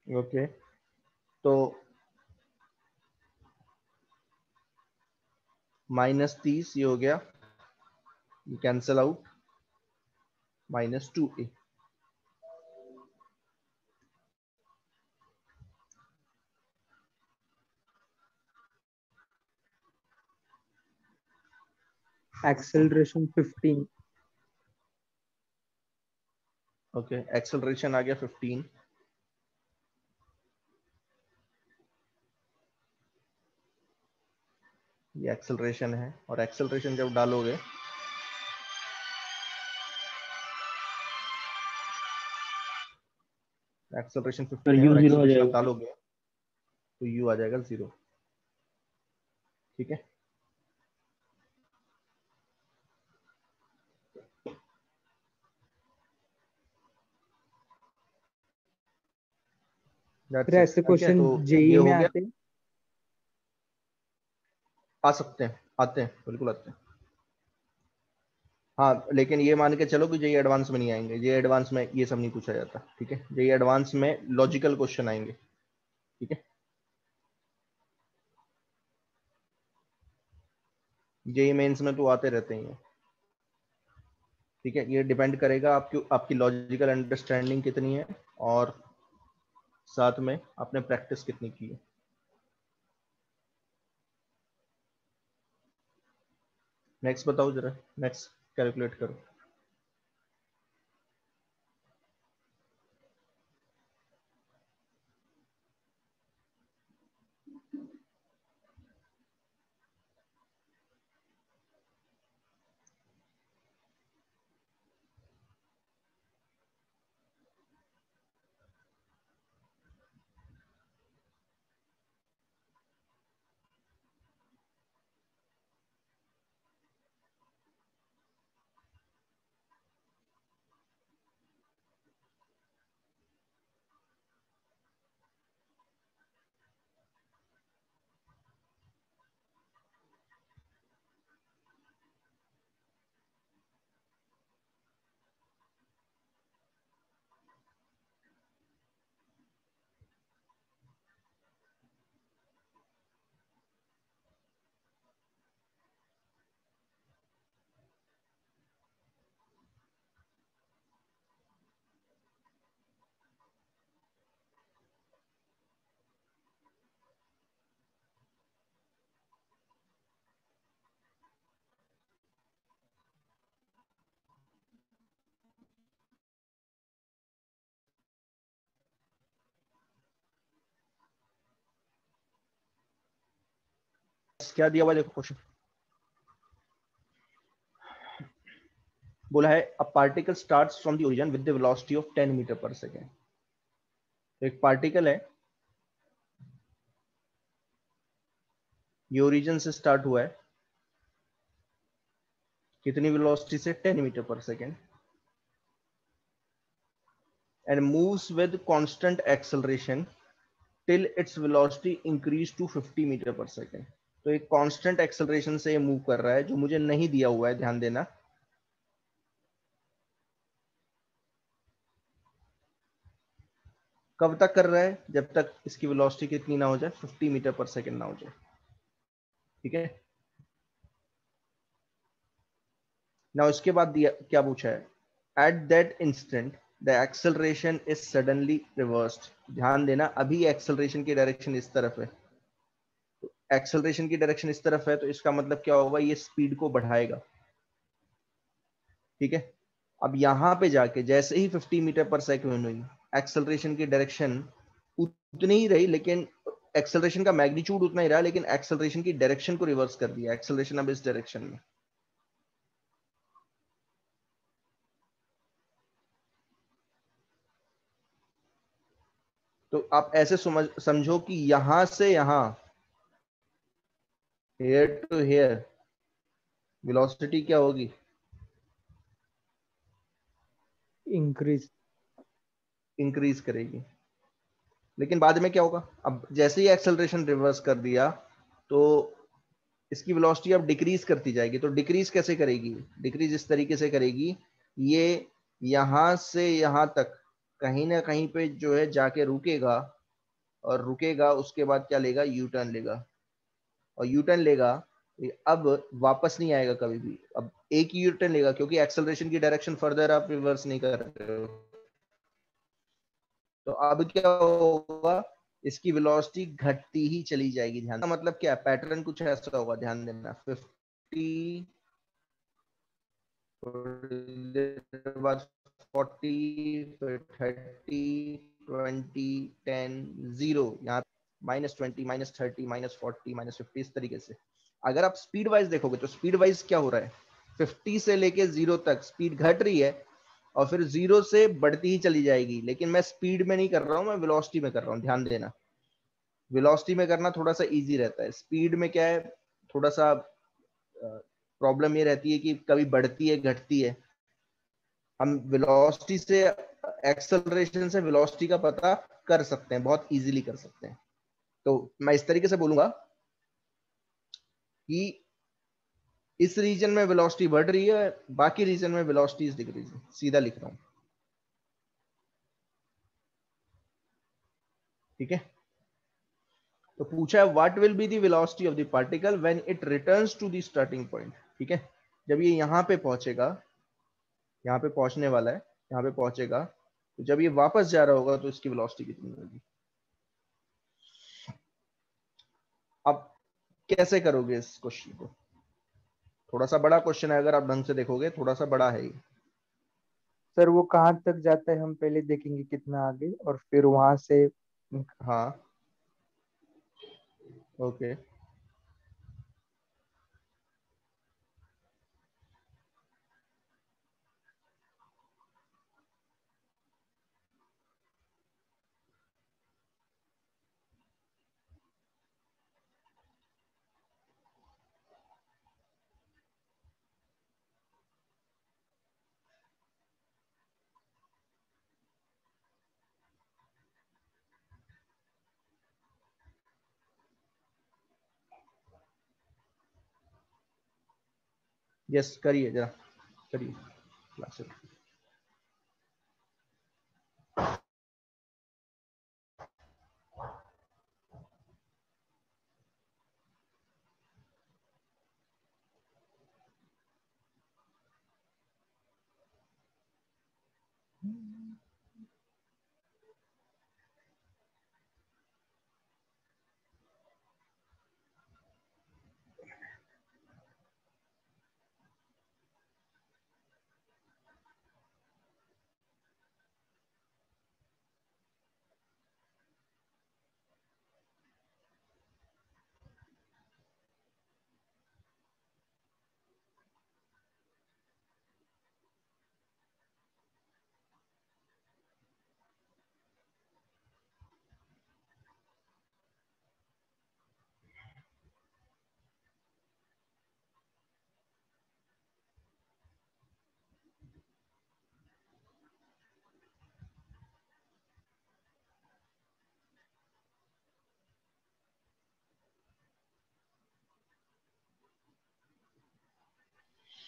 Okay, तो -30 ये हो गया, ये cancel out, -2a। Acceleration 15। Okay, acceleration आ गया 15। ये एक्सेलरेशन है, और एक्सेलरेशन जब डालोगे एक्सेलरेशन फिर 15 है यू और 0 हो एक्सेलरेशन आप जाएगा। डालोगे तो u आ जाएगा 0। ठीक है, फिर दैट्स इट। ऐसे ठीक है, क्वेश्चन तो ये जेई में हो गया। आते हैं। आ सकते हैं, आते हैं, बिल्कुल आते हैं। हाँ, लेकिन ये मान के चलो कि जेई एडवांस में नहीं आएंगे, जेई एडवांस में ये सब नहीं पूछा जाता। ठीक है, जेई एडवांस में लॉजिकल क्वेश्चन आएंगे। ठीक है, जेई मेंस में तो आते रहते हैं। ठीक है, ये डिपेंड करेगा आपकी लॉजिकल अंडरस्टैंडिंग कितनी है, और साथ में आपने प्रैक्टिस कितनी की है। नेक्स्ट बताओ जरा, नेक्स्ट कैलकुलेट करो। क्या दिया हुआ देखो क्वेश्चन, बोला है a particle starts from the origin with the velocity of 10 metre per second. एक पार्टिकल है, ये ओरिजिन से स्टार्ट हुआ है, कितनी वेलोसिटी से? 10 metre per second, and moves with constant acceleration till its velocity increase to 50 metre per second. तो एक कांस्टेंट एक्सेलरेशन से ये मूव कर रहा है, जो मुझे नहीं दिया हुआ है, ध्यान देना। कब तक कर रहा है? जब तक इसकी वेलोसिटी कितनी ना हो जाए, 50 मीटर पर सेकेंड ना हो जाए। ठीक है ना, इसके बाद दिया क्या पूछा है, at that instant the acceleration is suddenly reversed. ध्यान देना, अभी एक्सेलरेशन की डायरेक्शन इस तरफ है, एक्सेलरेशन की डायरेक्शन इस तरफ है, तो इसका मतलब क्या होगा, ये स्पीड को बढ़ाएगा। ठीक है, अब यहां पे जाके जैसे ही 50 मीटर पर सेकेंड हुई, एक्सेलरेशन की डायरेक्शन उतनी ही रही, लेकिन एक्सेलरेशन का मैग्नीट्यूड उतना ही रहा, लेकिन एक्सेलरेशन की डायरेक्शन को रिवर्स कर दिया, एक्सेलरेशन अब इस डायरेक्शन में। तो आप ऐसे समझो कि यहां से यहां, हेयर टू हेयर, वेलोसिटी क्या होगी? इंक्रीज। इंक्रीज करेगी। लेकिन बाद में क्या होगा, अब जैसे ही एक्सेलरेशन रिवर्स कर दिया, तो इसकी वेलोसिटी अब डिक्रीज करती जाएगी। तो डिक्रीज कैसे करेगी? डिक्रीज इस तरीके से करेगी, ये यहां से यहां तक कहीं ना कहीं पे जो है जाके रुकेगा, और रुकेगा, उसके बाद क्या लेगा, यू टर्न लेगा, और यू टर्न लेगा, अब वापस नहीं आएगा कभी भी, अब एक ही यू टर्न लेगा, क्योंकि एक्सेलरेशन की डायरेक्शन फर्दर आप रिवर्स नहीं कर रहे हो। तो अब क्या होगा, इसकी वेलोसिटी घटती ही चली जाएगी। ध्यान, मतलब क्या पैटर्न कुछ ऐसा होगा, ध्यान देना, 50, बाद 40, फिर 30, 20, 10, 0, यहाँ -20, -30, -40, -50, इस तरीके से। अगर आप स्पीड वाइज देखोगे तो स्पीड वाइज क्या हो रहा है, 50 से लेके 0 तक स्पीड घट रही है, और फिर 0 से बढ़ती ही चली जाएगी, लेकिन मैं स्पीड में नहीं कर रहा हूं, मैं वेलोसिटी में कर रहा हूं। ध्यान देना, वेलोसिटी में करना थोड़ा सा इजी रहता है, स्पीड में क्या है, थोड़ा सा प्रॉब्लम ये रहती है कि कभी बढ़ती है घटती है। हम वेलोसिटी से, एक्सेलरेशन से वेलोसिटी का पता कर सकते हैं, बहुत इजीली कर सकते हैं। तो मैं इस तरीके से बोलूंगा कि इस रीजन में वेलोसिटी बढ़ रही है, बाकी रीजन में वेलोसिटी इज डिक्रीजिंग, सीधा लिख रहा हूं। ठीक है, तो पूछा है what will be the velocity of the particle when it returns to the starting point. ठीक है, जब ये यहां पे पहुंचेगा, यहाँ पे पहुंचने वाला है, यहाँ पे पहुंचेगा, तो जब ये वापस जा रहा होगा तो इसकी वेलोसिटी कितनी होगी। अब कैसे करोगे इस क्वेश्चन को, थोड़ा सा बड़ा क्वेश्चन है, अगर आप ढंग से देखोगे थोड़ा सा बड़ा है ये। सर वो कहाँ तक जाता है हम पहले देखेंगे कितना आगे, और फिर वहां से। हाँ, ओके, यस करिए जरा, करिए क्लास।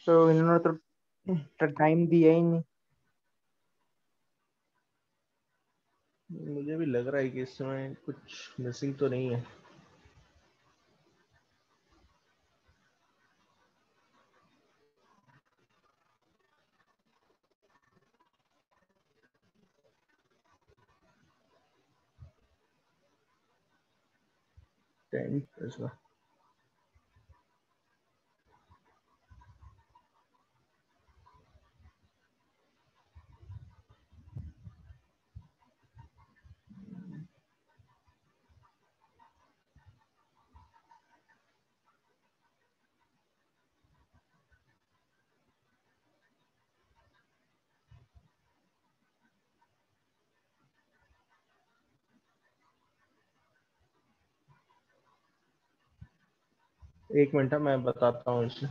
तो इन्होंने तो टाइम दिया ही नहीं। मुझे भी लग रहा है कि इसमें कुछ मिसिंग तो नहीं है। टेन इसमें, एक मिनट है, मैं बताता हूँ इसे।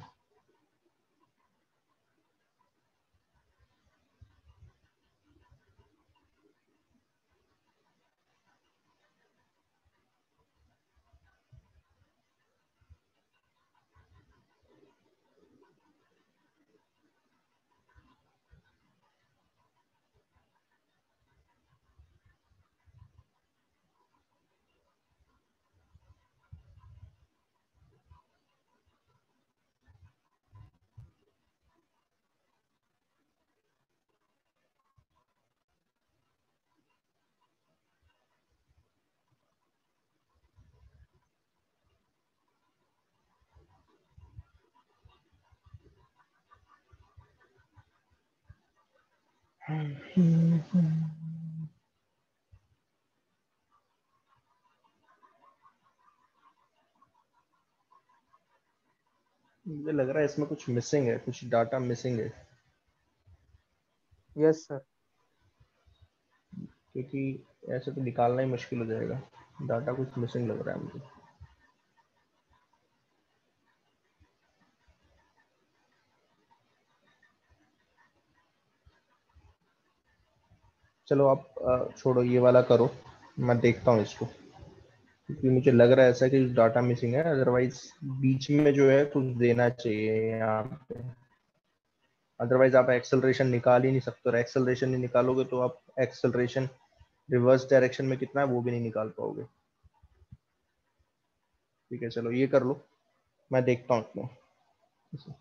मुझे लग रहा है इसमें कुछ मिसिंग है, कुछ डाटा मिसिंग है, यस सर। क्योंकि ऐसे तो निकालना ही मुश्किल हो जाएगा। डाटा कुछ मिसिंग लग रहा है मुझे। चलो आप छोड़ो, ये वाला करो, मैं देखता हूँ इसको, क्योंकि मुझे लग रहा है ऐसा कि डाटा मिसिंग है। अदरवाइज बीच में जो है कुछ देना चाहिए यहाँ पे। अदरवाइज आप एक्सेलरेशन निकाल ही नहीं सकते, और एक्सेलरेशन नहीं निकालोगे तो आप एक्सेलरेशन रिवर्स डायरेक्शन में कितना है वो भी नहीं निकाल पाओगे। ठीक है, चलो ये कर लो, मैं देखता हूँ इसमें।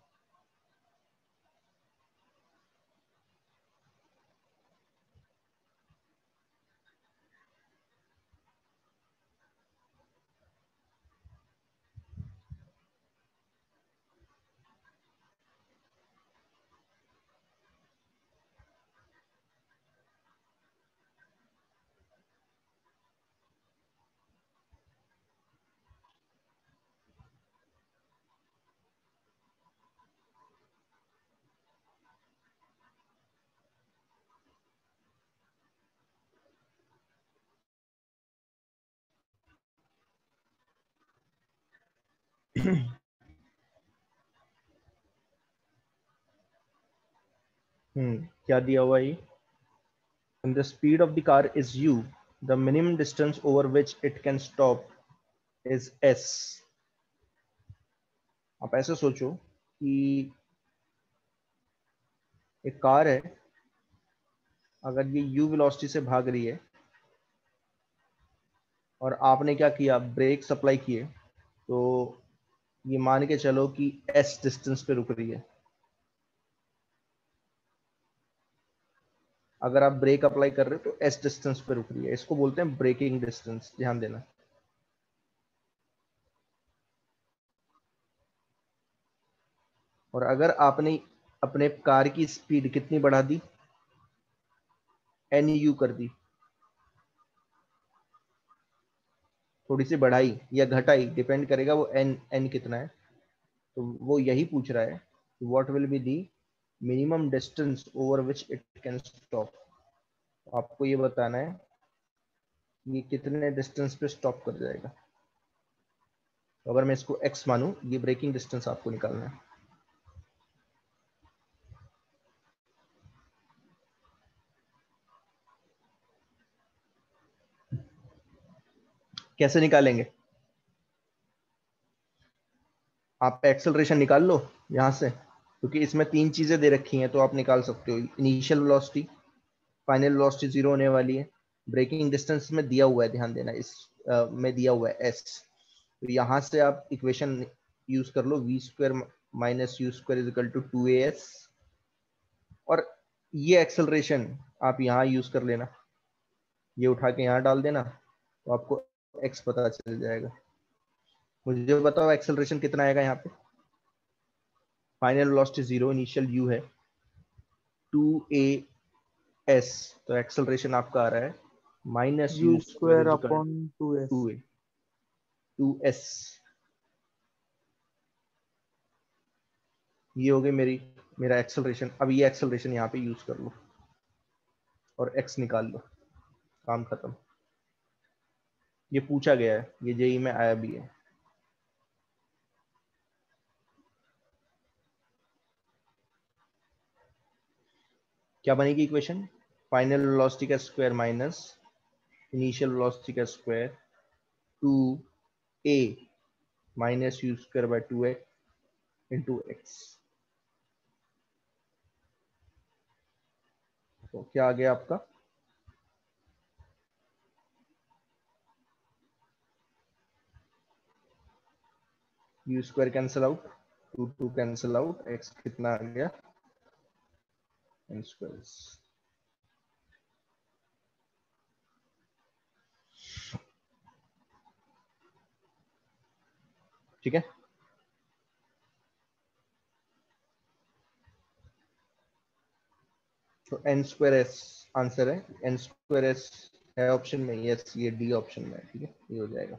क्या दिया हुआ है ये? When the speed of the car is u, the minimum distance over which it can stop is s. आप ऐसे सोचो कि एक कार है, अगर ये u वेलोसिटी से भाग रही है और आपने क्या किया, ब्रेक सप्लाई किए, तो ये मान के चलो कि s डिस्टेंस पे रुक रही है। अगर आप ब्रेक अप्लाई कर रहे हो तो s डिस्टेंस पे रुक रही है, इसको बोलते हैं ब्रेकिंग डिस्टेंस, ध्यान देना। और अगर आपने अपने कार की स्पीड कितनी बढ़ा दी, एन यू कर दी, थोड़ी सी बढ़ाई या घटाई, डिपेंड करेगा वो एन एन कितना है। तो वो यही पूछ रहा है, what will be the minimum distance over which it can stop. आपको ये बताना है ये कितने डिस्टेंस पे स्टॉप कर जाएगा। तो अगर मैं इसको x मानूं, ये ब्रेकिंग डिस्टेंस आपको निकालना है। कैसे निकालेंगे? आप एक्सेलरेशन निकाल लो यहाँ से, क्योंकि इसमें तीन चीजें दे रखी हैं, तो आप निकाल सकते हो। Initial velocity, final velocity zero होने वाली है, ब्रेकिंग डिस्टेंस में दिया हुआ है, ध्यान देना, इस में दिया हुआ है s। तो यहाँ से आप इक्वेशन यूज कर लो, v square minus u square is equal to 2as। और ये एक्सेलरेशन आप यहाँ यूज कर लेना, ये उठा के यहाँ डाल देना, तो आपको x पता चल जाएगा। मुझे बताओ एक्सेलरेशन कितना आएगा यहाँ पे? Final velocity zero, initial u है 2as, तो एक्सेलरेशन आपका आ रहा है minus U U square square is equal upon two S. Two A 2s। ये हो गई मेरा एक्सेलरेशन। अब ये एक्सेलरेशन यहाँ पे यूज कर लो और x निकाल लो, काम खत्म। ये पूछा गया है, ये जेई में आया भी है। क्या बनेगी इक्वेशन? फाइनल वेलोसिटी का स्क्वायर माइनस इनिशियल वेलोसिटी का square 2a minus u square by 2a into x. तो क्या आ गया आपका? You square cancel out, 2 cancel out, x कितना आ गया, एन स्क्वायर। ठीक है, तो एन स्क्वायर एस आंसर है, एन स्क्वायर एस है ऑप्शन में, यस ये डी ऑप्शन में है, ठीक है ये हो जाएगा।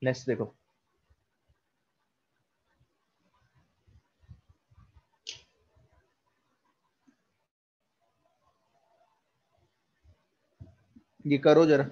नेक्स्ट देखो, ये करो जरा।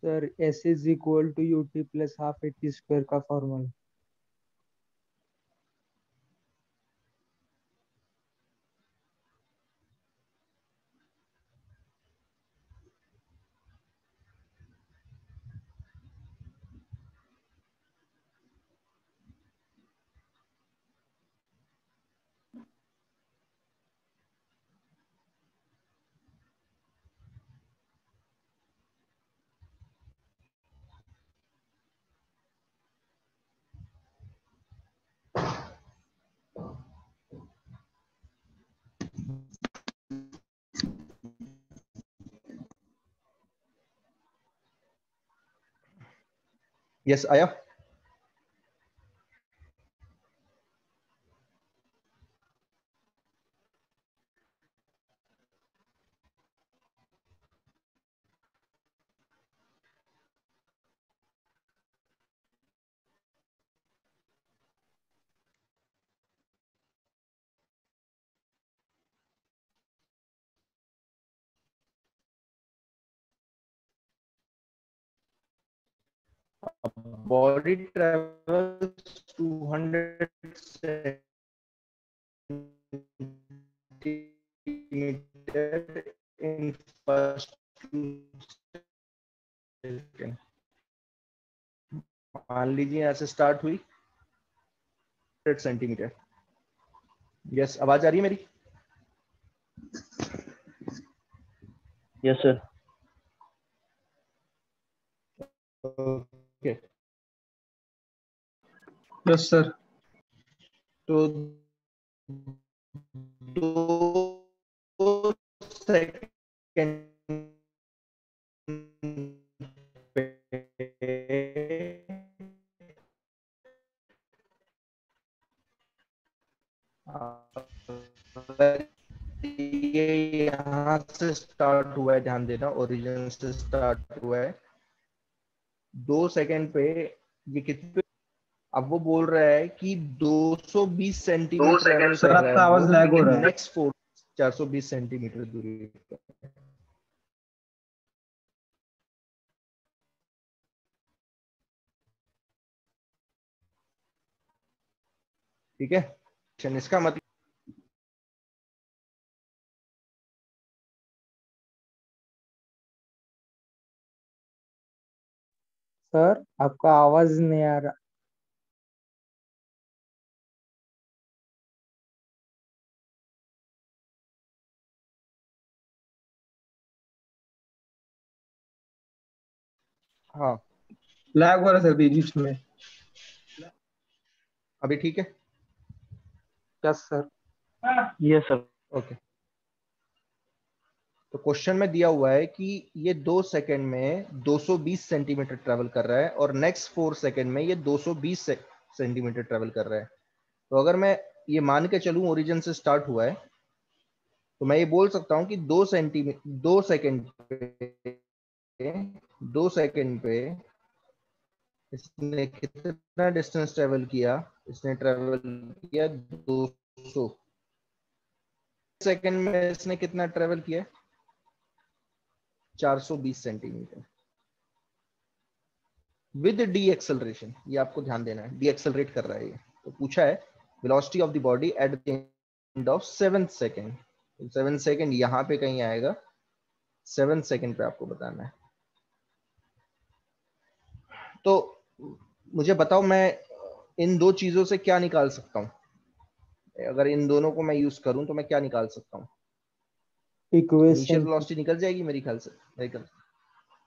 Sir S is equal to U T plus half A T square का फॉर्मूला। यस आया। Body travels 200 centimetre in first second. मान लीजिए यहाँ से स्टार्ट हुई 100 सेंटीमीटर। यस आवाज आ रही है मेरी? Yes sir. Okay yes sir. तो 2 सेकेंड पे ये यहाँ से स्टार्ट हुआ है, ध्यान देना ओरिजिन से स्टार्ट हुआ है 2 सेकेंड पे, ये कितने, अब वो बोल रहा है कि 220 सेंटीमीटर ट्रेवल सर कर रहा आपका है आवाज लैग हो वो रहा है। नेक्स्ट 420 सेंटीमीटर दूरी पे। ठीक है, इसका मतलब सर आपका आवाज नहीं आ रहा। हाँ लैग हो रहा है सर बीच में। अभी ठीक है। Yes sir. Yes sir. Okay तो क्वेश्चन में दिया हुआ है कि ये 2 सेकंड में 220 सेंटीमीटर ट्रेवल कर रहा है और नेक्स्ट 4 सेकंड में ये 220 सेंटीमीटर ट्रेवल कर रहा है। तो अगर मैं ये मान के चलूं ओरिजिन से स्टार्ट हुआ है, तो मैं ये बोल सकता हूं कि 2 सेकंड पे इसने कितना डिस्टेंस ट्रेवल किया? इसने ट्रेवल किया 200 सेकंड में। इसने कितना ट्रेवल किया? 420 सेंटीमीटर विद डी एक्सेलरेशन। ये आपको ध्यान देना है, डी एक्सेलरेट कर रहा है ये। तो पूछा है velocity of the body at the end of 7 second. 7 second यहाँ पे कहीं आएगा, 7 सेकंड पे आपको बताना है। तो मुझे बताओ मैं इन दो चीजों से क्या निकाल सकता हूँ? अगर इन दोनों को मैं यूज करूं तो मैं क्या निकाल सकता हूँ? Initial equation. वेलोसिटी निकल जाएगी मेरे ख्याल से।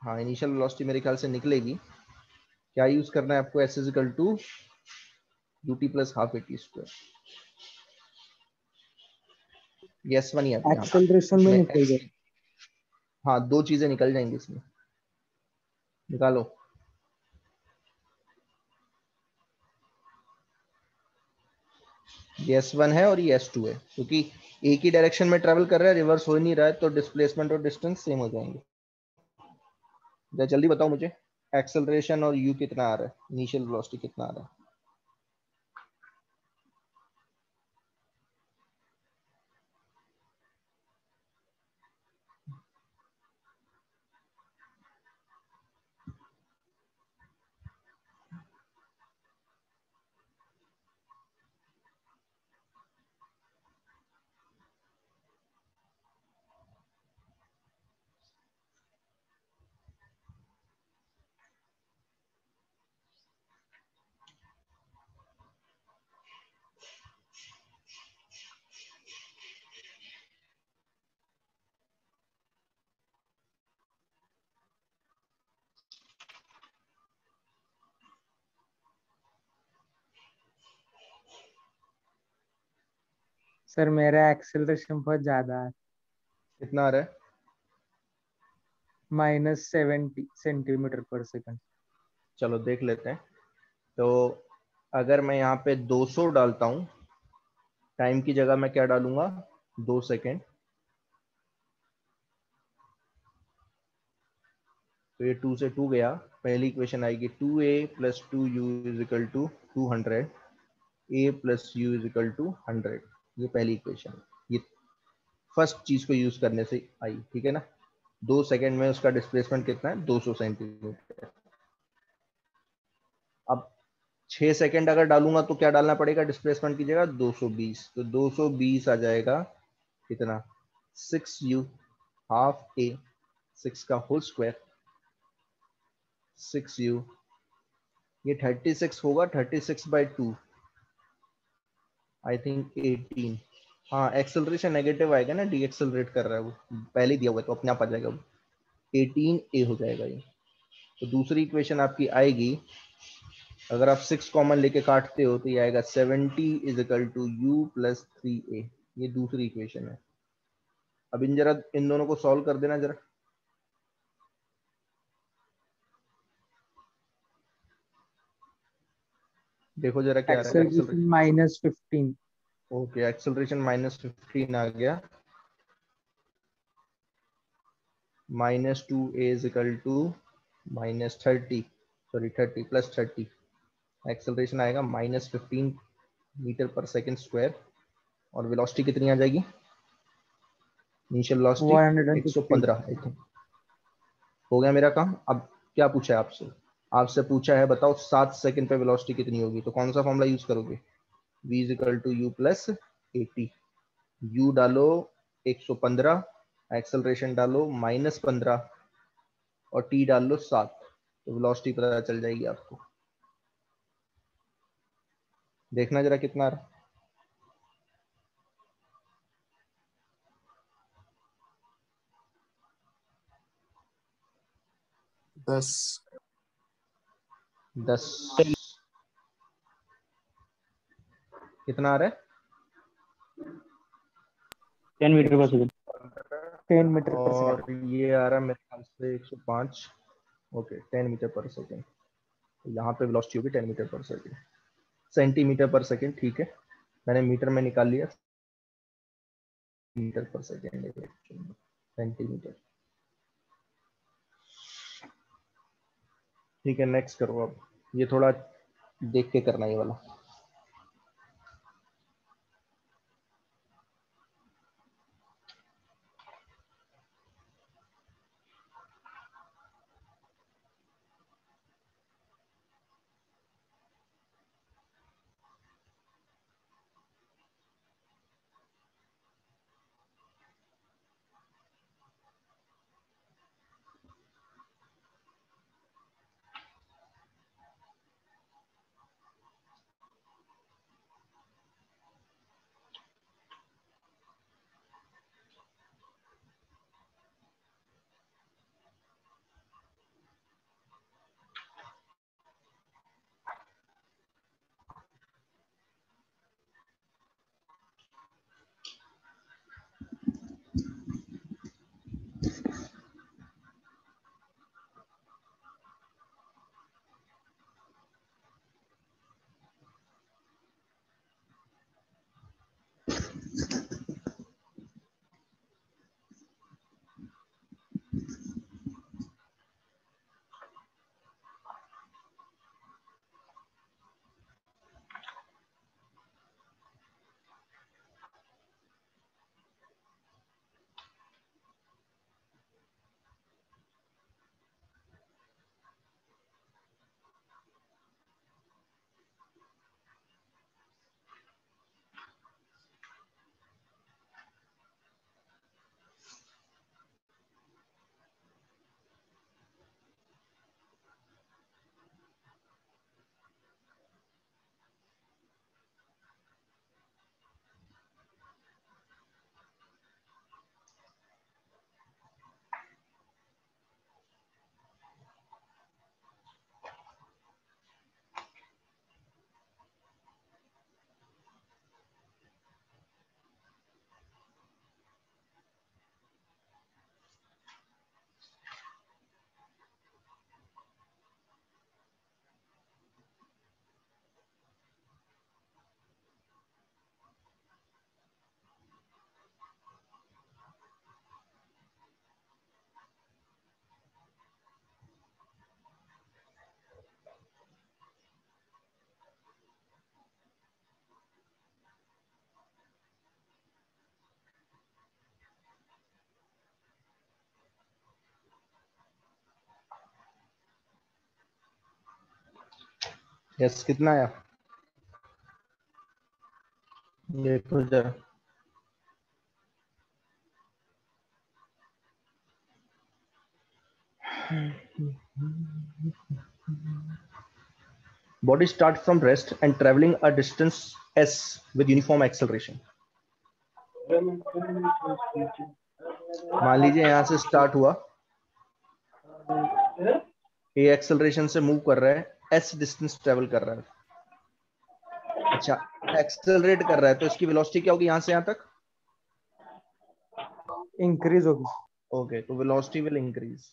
हाँ, इनिशियल वेलोसिटी मेरे ख्याल से निकलेगी। क्या यूज करना है आपको? S is equal to ut plus half a t square. Yes one ही आता है यहाँ पे एक्सेलरेशन में इसमें निकल x। जाए। हाँ, दो चीजें निकल जाएंगी इसमें, निकालो। ये S1 है और ये S2 है, क्योंकि एक ही डायरेक्शन में ट्रेवल कर रहा है, रिवर्स हो ही नहीं रहा है, तो डिस्प्लेसमेंट और डिस्टेंस सेम हो जाएंगे। जल्दी बताओ मुझे, एक्सेलरेशन और u कितना आ रहा है, इनिशियल वेलोसिटी कितना आ रहा है? सर मेरा एक्सेलरेशन बहुत ज्यादा है, कितना आ रहा है? -70 सेंटीमीटर पर सेकंड। चलो देख लेते हैं। तो अगर मैं यहाँ पे 200 डालता हूँ, टाइम की जगह मैं क्या डालूंगा? 2 सेकेंड। तो ये 2 से 2 गया। पहली इक्वेशन आएगी 2a plus 2u is equal to 200, a plus u is equal to 100। ये पहली इक्वेशन, ये फर्स्ट चीज को यूज करने से आई, ठीक है ना। 2 सेकेंड में उसका डिस्प्लेसमेंट कितना है? 200 सेंटीमीटर। अब 6 सेकेंड अगर डालूंगा तो क्या डालना पड़ेगा डिस्प्लेसमेंट की जगह? 220। तो 220 आ जाएगा कितना? 6u हाफ a, 6 का होल स्क्वायर, 6u। ये 36 होगा, 36/2, आई थिंक 18। हाँ, एक्सेलरेशन नेगेटिव आएगा ना, डी एक्सेलरेट कर रहा है वो, पहले दिया हुआ है तो अपने आप आ जाएगा वो। 18a हो जाएगा ये। तो दूसरी इक्वेशन आपकी आएगी, अगर आप 6 कॉमन लेके काटते हो तो ये आएगा 70 is equal to u plus 3a। ये दूसरी इक्वेशन है। अब इन जरा इन दोनों को सॉल्व कर देना जरा। देखो जरा क्या आ रहा है एक्सेलरेशन एक्सेलरेशन। -15। ओके, एक्सेलरेशन -15 आ गया। -2a is equal to -30, sorry 30 plus 30। Acceleration आएगा -15 मीटर पर सेकेंड स्क्वायर। और वेलोसिटी कितनी आ जाएगी? Initial velocity 150। 115 I think. हो गया मेरा काम। अब क्या पूछा है आपसे? आपसे पूछा है बताओ 7 सेकंड पे वेलोसिटी कितनी होगी, तो कौन सा फॉर्मूला यूज करोगे? v is equal to you plus 80। u डालो 115, एक्सेलरेशन डालो -15 और t डाल लो 7, तो वेलोसिटी पता चल जाएगी आपको। देखना जरा कितना आ रहा है। 10। 10 कितना आ रहा है? 10 मीटर पर सेकंड। 10 मीटर पर और सेकेंड। ये आ रहा है मेरे ख्याल से 105। Okay 10 metre per second. तो यहाँ पे वेलोसिटी होगी 10 मीटर पर सेकेंड, सेंटीमीटर पर सेकेंड। ठीक है, मैंने मीटर में निकाल लिया, मीटर पर सेकेंड, सेंटीमीटर। ठीक है, नेक्स्ट करो अब। ये थोड़ा देख के करना ये वाला। यस, कितना आया देखो जरा। Body start from rest and traveling a distance s with uniform acceleration. मान लीजिए यहाँ से स्टार्ट हुआ, ये एक्सेलरेशन से मूव कर रहा है, s डिस्टेंस ट्रेवल कर रहा है। अच्छा, एक्सेलरेट कर रहा है तो इसकी वेलोसिटी क्या होगी यहाँ से यहाँ तक? इंक्रीज होगी। ओके, तो velocity will increase,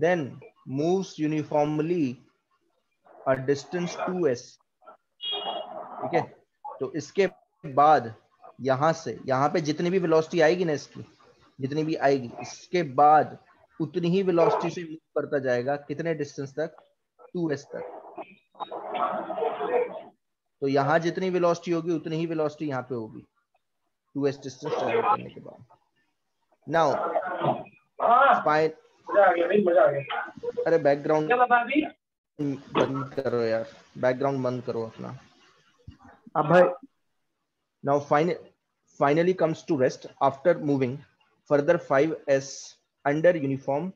then moves uniformly a distance 2s। ठीक है, तो इसके बाद यहां से यहां पे जितनी भी वेलोसिटी आएगी ना, इसकी जितनी भी आएगी, इसके बाद उतनी ही वेलोसिटी से मूव करता जाएगा। कितने डिस्टेंस तक? 2s तक। तो यहां जितनी वेलोसिटी होगी उतनी ही वेलोसिटी यहाँ पे होगी 2s डिस्टेंस ट्रेवल करने के बाद। नाउ स्पाइन, अरे बैकग्राउंड बंद करो यार, बैकग्राउंड बंद करो अपना। अब भाई Now finally comes to rest after moving further 5s under uniform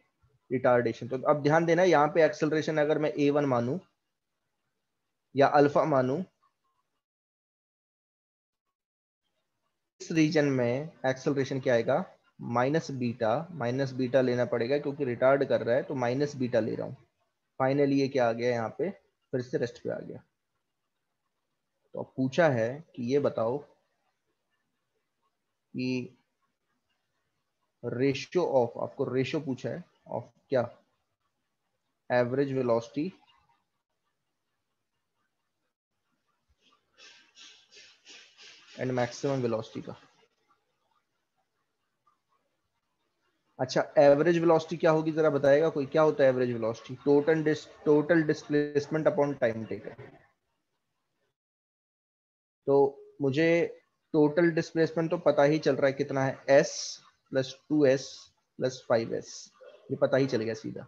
retardation। तो अब ध्यान देना, यहाँ पे एक्सेलरेशन अगर मैं a1 मानूं या अल्फा मानूं, इस रीजन में एक्सेलरेशन क्या आएगा? माइनस बीटा लेना पड़ेगा क्योंकि रिटार्ड कर रहा है, तो माइनस बीटा ले रहा हूं। फाइनली ये क्या आ गया यहाँ पे, फिर से रेस्ट पे आ गया। तो अब पूछा है कि ये बताओ कि रेशियो ऑफ, आपको रेशियो पूछा है ऑफ क्या, average velocity and maximum velocity का। अच्छा, एवरेज वेलोसिटी क्या होगी जरा बताएगा कोई, क्या होता है average velocity? Total displacement upon time taken. तो मुझे टोटल डिस्प्लेसमेंट तो पता ही चल रहा है कितना है, s plus 2s plus 5s, ये पता ही चल गया सीधा।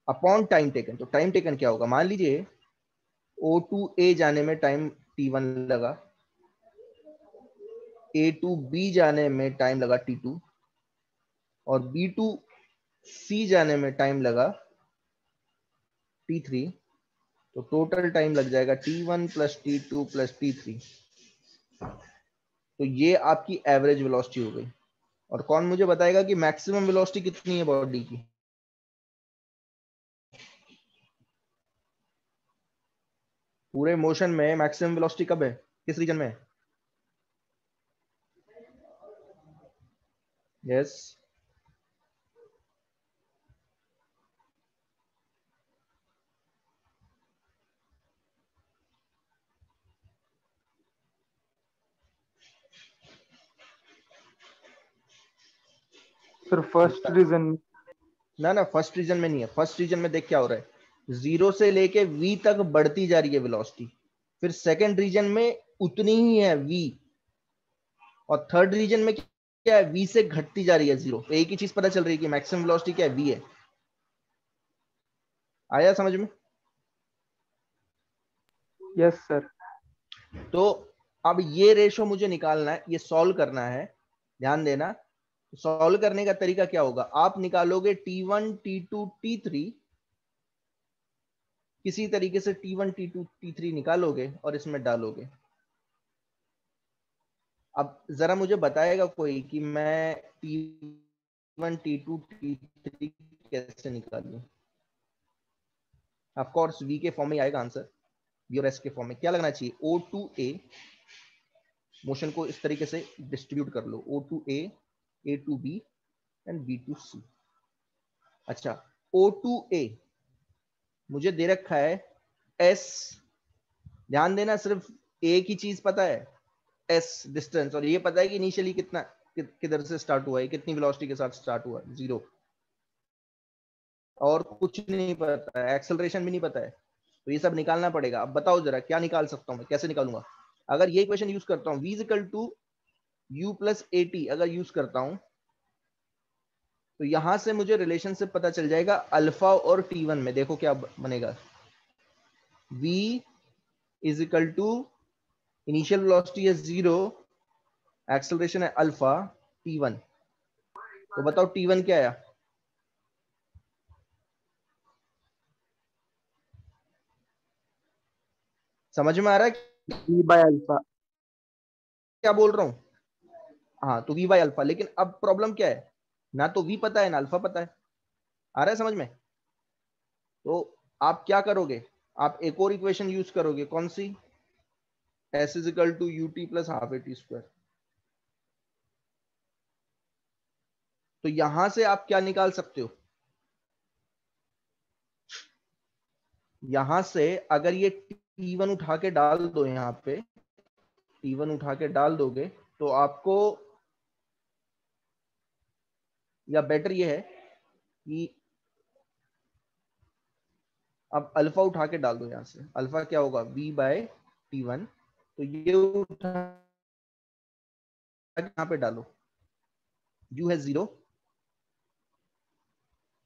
अपॉन टाइम टेकन, तो टाइम टेकन क्या होगा, मान लीजिए O2A जाने में टाइम t1 लगा, A2B जाने में टाइम लगा t2, और B2C जाने में टाइम लगा t3, तो टोटल टाइम लग जाएगा t1 plus t2 plus t3। तो ये आपकी एवरेज वेलोसिटी हो गई। और कौन मुझे बताएगा कि मैक्सिमम वेलोसिटी कितनी है बॉडी की? पूरे मोशन में मैक्सिमम वेलोसिटी कब है, किस रीजन में? Yes, sir first region. ना फर्स्ट रीजन में नहीं है। फर्स्ट रीजन में देख क्या हो रहा है, 0 से लेके v तक बढ़ती जा रही है वेलोसिटी, फिर सेकंड रीजन में उतनी ही है v, और थर्ड रीजन में क्या है, v से घटती जा रही है 0। तो एक ही चीज पता चल रही है कि मैक्सिमम वेलोसिटी क्या है, v है। आया समझ में? Yes sir. तो अब ये रेशो मुझे निकालना है, ये सॉल्व करना है, ध्यान देना। सॉल्व करने का तरीका क्या होगा, आप निकालोगे t1 t2 t3, किसी तरीके से t1 t2 t3 निकालोगे और इसमें डालोगे। अब जरा मुझे बताएगा कोई कि मैं t1 t2 t3 कैसे निकालूं? ऑफ कोर्स v के फॉर्म में आएगा आंसर, v और s के फॉर्म में। क्या लगना चाहिए, O2A, मोशन को इस तरीके से डिस्ट्रीब्यूट कर लो, O2A, A2B एंड B2C। अच्छा, O2A मुझे दे रखा है S, ध्यान देना, सिर्फ एक ही चीज पता है, S डिस्टेंस, और ये पता है कि इनिशियली कितना किधर से स्टार्ट हुआ है, कितनी वेलोसिटी के साथ स्टार्ट हुआ, 0, और कुछ नहीं पता है, एक्सेलरेशन भी नहीं पता है। तो ये सब निकालना पड़ेगा। अब बताओ जरा क्या निकाल सकता हूं मैं, कैसे निकालूंगा? अगर ये इक्वेशन यूज करता हूं, v equal to u plus at अगर यूज करता हूं, तो यहां से मुझे रिलेशनशिप पता चल जाएगा अल्फा और t1 में। देखो क्या बनेगा, v is equal to initial velocity है 0, एक्सेलरेशन है अल्फा, t1। तो बताओ t1 क्या आया? समझ में आ रहा है v बाय अल्फा। क्या बोल रहा हूं? हाँ, तो v बाय अल्फा। लेकिन अब प्रॉब्लम क्या है, ना तो v पता है ना अल्फा पता है। आ रहा है समझ में? तो आप क्या करोगे, आप एक और इक्वेशन यूज करोगे, कौन सी, s is equal to ut plus half at square. तो यहां से आप क्या निकाल सकते हो, यहां से अगर ये t1 उठा के डाल दो, यहां पे t1 उठा के डाल दोगे, तो आपको, या बेटर ये है कि अब अल्फा उठा के डाल दो, यहां से अल्फा क्या होगा, v बाय t1। तो ये उठा के यहां पे डालो, u है 0,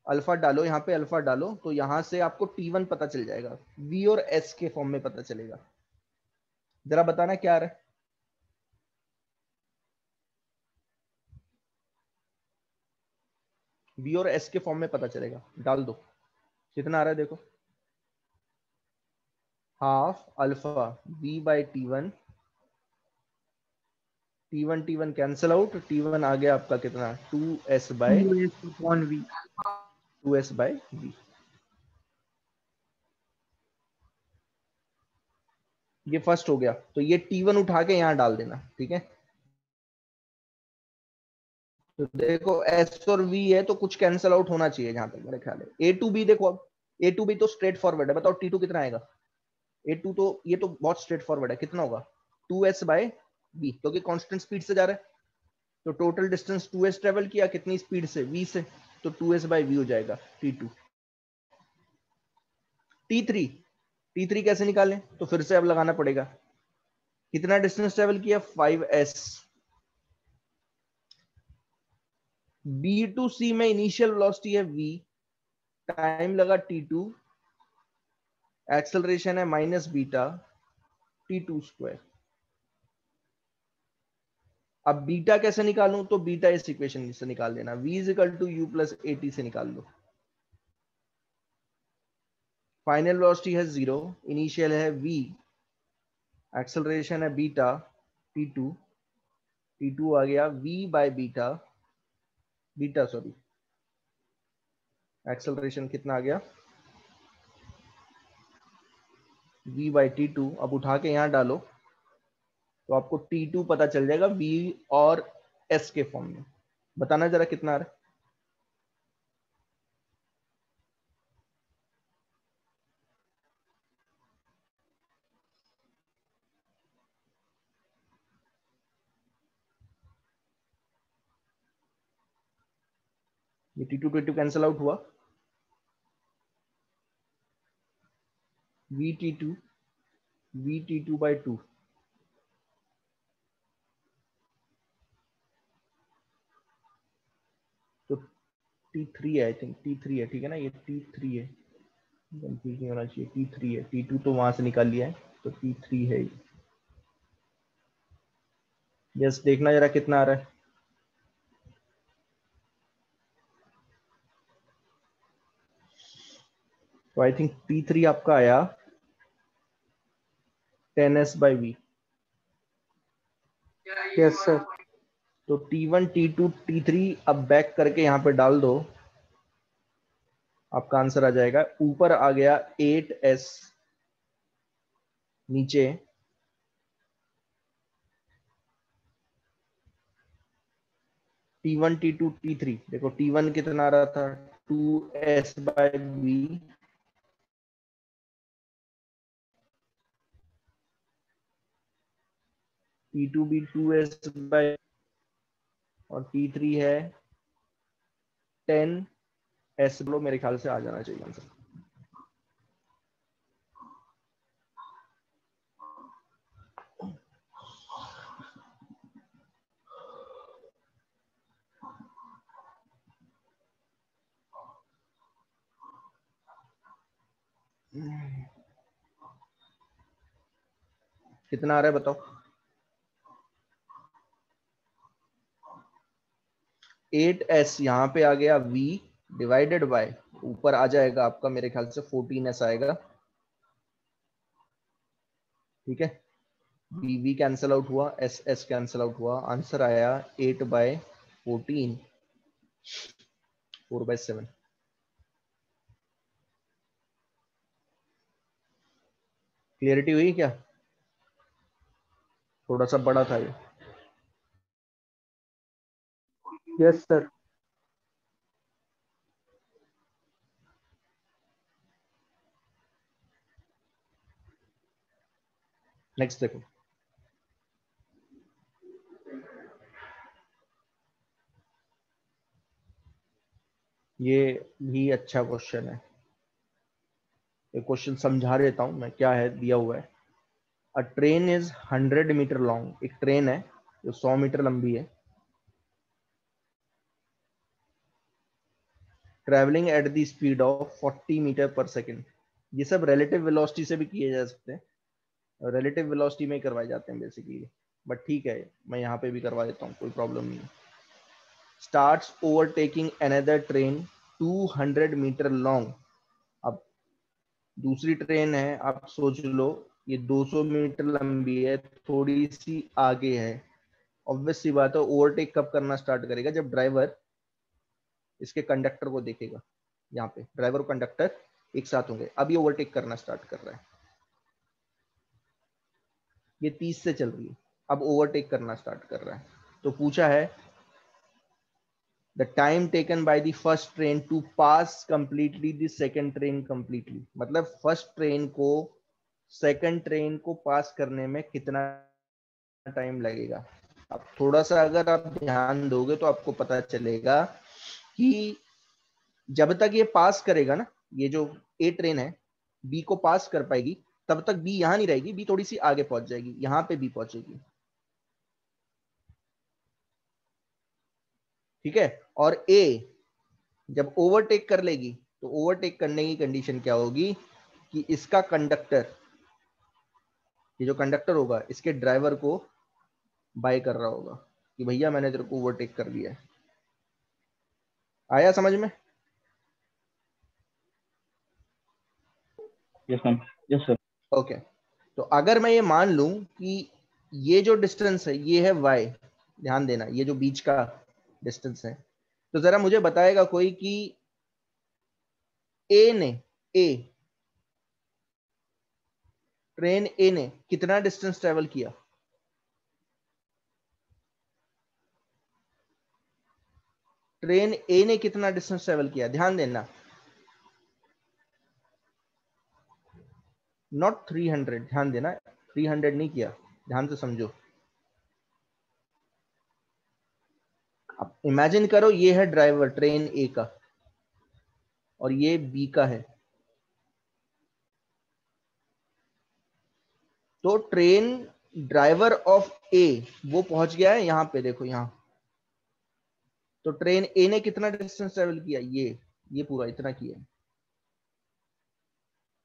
अल्फा डालो, यहाँ पे अल्फा डालो, तो यहां से आपको t1 पता चल जाएगा, v और s के फॉर्म में पता चलेगा। जरा बताना क्या आ रहा है, v और s के फॉर्म में पता चलेगा, डाल दो, कितना आ रहा है देखो, half alpha v by t1, t1 cancel out, t1 आ गया आपका कितना, 2s by 2s/v। 2s by v। ये फर्स्ट हो गया, तो ये t1 उठा के यहां डाल देना, ठीक है। तो देखो एस और वी है तो कुछ कैंसिल आउट होना चाहिए जहां तक मेरे ख्याल है। ए टू बी देखो, अब ए टू बी तो स्ट्रेट फॉरवर्ड है, बताओ टी टू कितना आएगा। ए टू तो ये तो बहुत स्ट्रेट फॉरवर्ड है, कितना होगा 2s बाय बी, क्योंकि कांस्टेंट स्पीड से जा रहा है। तो टोटल डिस्टेंस 2s ट्रेवल किया कितनी स्पीड से, v से, तो 2s बाय वी हो जाएगा t2। t3 कैसे निकालें, तो फिर से अब लगाना पड़ेगा, कितना डिस्टेंस ट्रेवल किया 5s। b टू c में इनिशियल वेलोसिटी है v, टाइम लगा t2, एक्सेलरेशन है माइनस बीटा t2 स्क्वायर। अब बीटा कैसे निकालूं, तो बीटा इस इक्वेशन से निकाल लेना, v is equal to you plus at से निकाल लो। फाइनल वेलोसिटी है 0, इनिशियल है v, एक्सेलरेशन है बीटा t2, t2 आ गया v by beta, sorry acceleration कितना आ गया v बाई t2। अब उठा के यहां डालो तो आपको t2 पता चल जाएगा v और s के फॉर्म में। बताना जरा कितना आ रहा है। ये t2 कैंसिल आउट हुआ, v t2 बाई 2, तो t3 है, आई थिंक t3 है, ठीक है ना, ये t3 है, कंफ्यूज नहीं होना चाहिए, t3 है, t2 तो वहां से निकाल लिया है, तो t3 है। यस देखना जरा कितना आ रहा है। तो आई थिंक t3 आपका आया 10s by we. Yes sir. तो t1 t2 t3 अब बैक करके यहां पे डाल दो, आपका आंसर आ जाएगा, ऊपर आ गया 8s, नीचे t1 t2 t3। देखो t1 कितना आ रहा था 2s बाय वी, t2 भी 2s बाय, और t3 है 10s। लो मेरे ख्याल से आ जाना चाहिए आंसर। कितना आ रहा है बताओ। 8s यहाँ पे आ गया v डिवाइडेड बाय, ऊपर आ जाएगा आपका मेरे ख्याल से 14s आएगा, ठीक है। v कैंसिल आउट हुआ, s कैंसिल आउट हुआ, आंसर आया 8 बाय 14, 4/7। क्लियरिटी हुई क्या, थोड़ा सा बड़ा था ये। Yes sir. नेक्स्ट देखो, ये भी अच्छा क्वेश्चन है, ये क्वेश्चन समझा देता हूं मैं, क्या है दिया हुआ है। A train is 100 metre long, एक ट्रेन है जो 100 मीटर लंबी है, travelling at the speed of 40 metre per second. ये सब रिलेटिव वेलोसिटी से भी किए जा सकते हैं, रिलेटिव वेलोसिटी में ही करवाए जाते हैं बेसिकली, बट ठीक है मैं यहाँ पे भी करवा देता हूँ, कोई प्रॉब्लम नहीं है। Starts overtaking another train 200 metre long. अब दूसरी ट्रेन है, आप सोच लो ये 200 मीटर लंबी है, थोड़ी सी आगे है, ऑब्वियस सी बात है ओवरटेक कब करना स्टार्ट करेगा, जब ड्राइवर इसके कंडक्टर को देखेगा। यहाँ पे ड्राइवर और कंडक्टर एक साथ होंगे, अब ये ओवरटेक करना स्टार्ट कर रहा है, ये 30 से चल रही है, अब ओवरटेक करना स्टार्ट कर रहा है। तो पूछा है the time taken by the first train to pass completely the second train completely, मतलब फर्स्ट ट्रेन को सेकंड ट्रेन को पास करने में कितना टाइम लगेगा। अब थोड़ा सा अगर आप ध्यान दोगे तो आपको पता चलेगा कि जब तक ये पास करेगा ना, ये जो ए ट्रेन है बी को पास कर पाएगी, तब तक बी यहां नहीं रहेगी, बी थोड़ी सी आगे पहुंच जाएगी, यहां पे बी पहुंचेगी, ठीक है। और ए जब ओवरटेक कर लेगी तो ओवरटेक करने की कंडीशन क्या होगी कि इसका कंडक्टर, ये जो कंडक्टर होगा इसके ड्राइवर को बाय कर रहा होगा कि भैया मैंने तेरे को ओवरटेक कर लिया है। आया समझ में? Yes ma'am, yes sir. Okay, तो अगर मैं ये मान लूं कि ये जो डिस्टेंस है ये है y, ध्यान देना ये जो बीच का डिस्टेंस है, तो जरा मुझे बताएगा कोई कि ए ट्रेन ए ने कितना डिस्टेंस ट्रेवल किया? ट्रेन ए ने कितना डिस्टेंस ट्रेवल किया, ध्यान देना। नॉट 300, ध्यान देना, 300 नहीं किया, ध्यान से समझो। अब इमेजिन करो ये है ड्राइवर ट्रेन ए का और ये बी का है, तो ट्रेन ड्राइवर ऑफ ए वो पहुंच गया है यहां पे, देखो यहां। तो ट्रेन ए ने कितना डिस्टेंस ट्रेवल किया, ये पूरा इतना किया।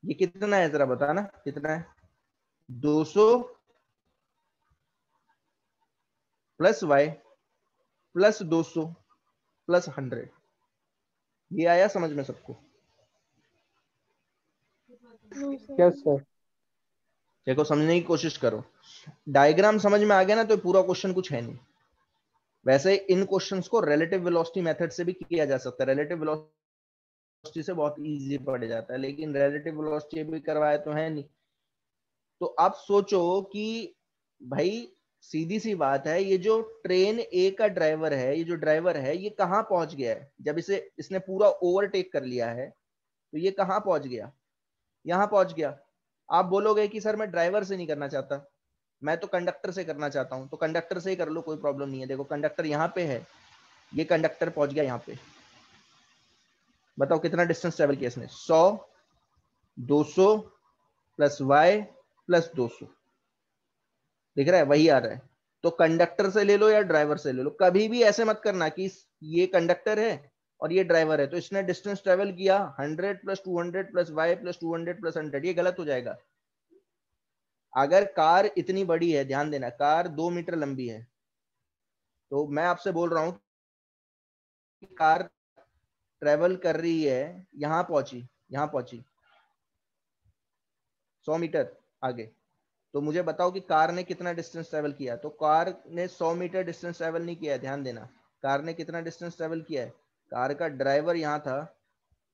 ये कितना है जरा बताना, कितना है? 200 प्लस वाई प्लस 200 प्लस 100। ये आया समझ में सबको? Yes sir. देखो समझने की कोशिश करो, डायग्राम समझ में आ गया ना तो पूरा क्वेश्चन कुछ है नहीं। वैसे इन क्वेश्चंस को रिलेटिव वेलोसिटी मेथड से भी किया जा सकता है, रिलेटिव वेलोसिटी से बहुत इजी पड़ जाता है, लेकिन रिलेटिव वेलोसिटी भी करवाए तो है नहीं। तो आप सोचो कि भाई सीधी सी बात है, ये जो ट्रेन ए का ड्राइवर है, ये जो ड्राइवर है ये कहां पहुंच गया है? जब इसने पूरा ओवरटेक कर लिया है तो ये कहां पहुंच गया? यहां पहुंच गया। आप बोलोगे कि सर मैं ड्राइवर से नहीं करना चाहता, मैं तो कंडक्टर से करना चाहता हूं, तो कंडक्टर से ही कर लो, कोई प्रॉब्लम नहीं है। देखो कंडक्टर यहां पे है, ये कंडक्टर पहुंच गया यहां पे। बताओ कितना डिस्टेंस ट्रेवल किया इसने? 100 200 प्लस वाई प्लस 200, दिख रहा है वही आ रहा है। तो कंडक्टर से ले लो या ड्राइवर से ले लो, कभी भी ऐसे मत करना कि ये कंडक्टर है और ये ड्राइवर है तो इसने डिस्टेंस ट्रेवल किया 100 plus 200 plus Y plus 200 plus 100, ये गलत हो जाएगा। अगर कार इतनी बड़ी है, ध्यान देना कार 2 मीटर लंबी है, तो मैं आपसे बोल रहा हूं कि कार ट्रेवल कर रही है, यहां पहुंची 100 मीटर आगे, तो मुझे बताओ कि कार ने कितना डिस्टेंस ट्रेवल किया? तो कार ने 100 मीटर डिस्टेंस ट्रेवल नहीं किया है, ध्यान देना। कार ने कितना डिस्टेंस ट्रेवल किया है? कार का ड्राइवर यहाँ था,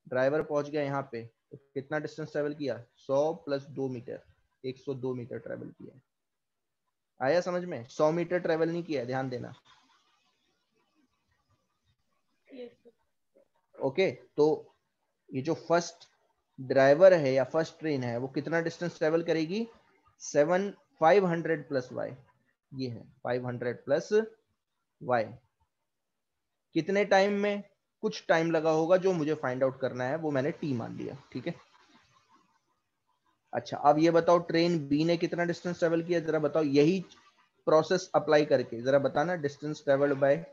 ड्राइवर पहुंच गया यहाँ पे, तो कितना डिस्टेंस ट्रेवल किया? 100 प्लस 2 मीटर, 102 मीटर ट्रेवल किया है। आया समझ में? 100 मीटर ट्रेवल नहीं किया है, ध्यान देना। ओके, तो ये जो फर्स्ट ड्राइवर है या फर्स्ट ट्रेन है वो कितना डिस्टेंस ट्रेवल करेगी? 500 प्लस वाई, ये है 500 प्लस वाई। कितने टाइम में? कुछ टाइम लगा होगा जो मुझे फाइंड आउट करना है, वो मैंने टी मान लिया, ठीक है। अच्छा अब ये बताओ ट्रेन बी ने कितना डिस्टेंस ट्रेवल किया, जरा बताओ यही प्रोसेस अप्लाई करके जरा बताना। Distance travelled by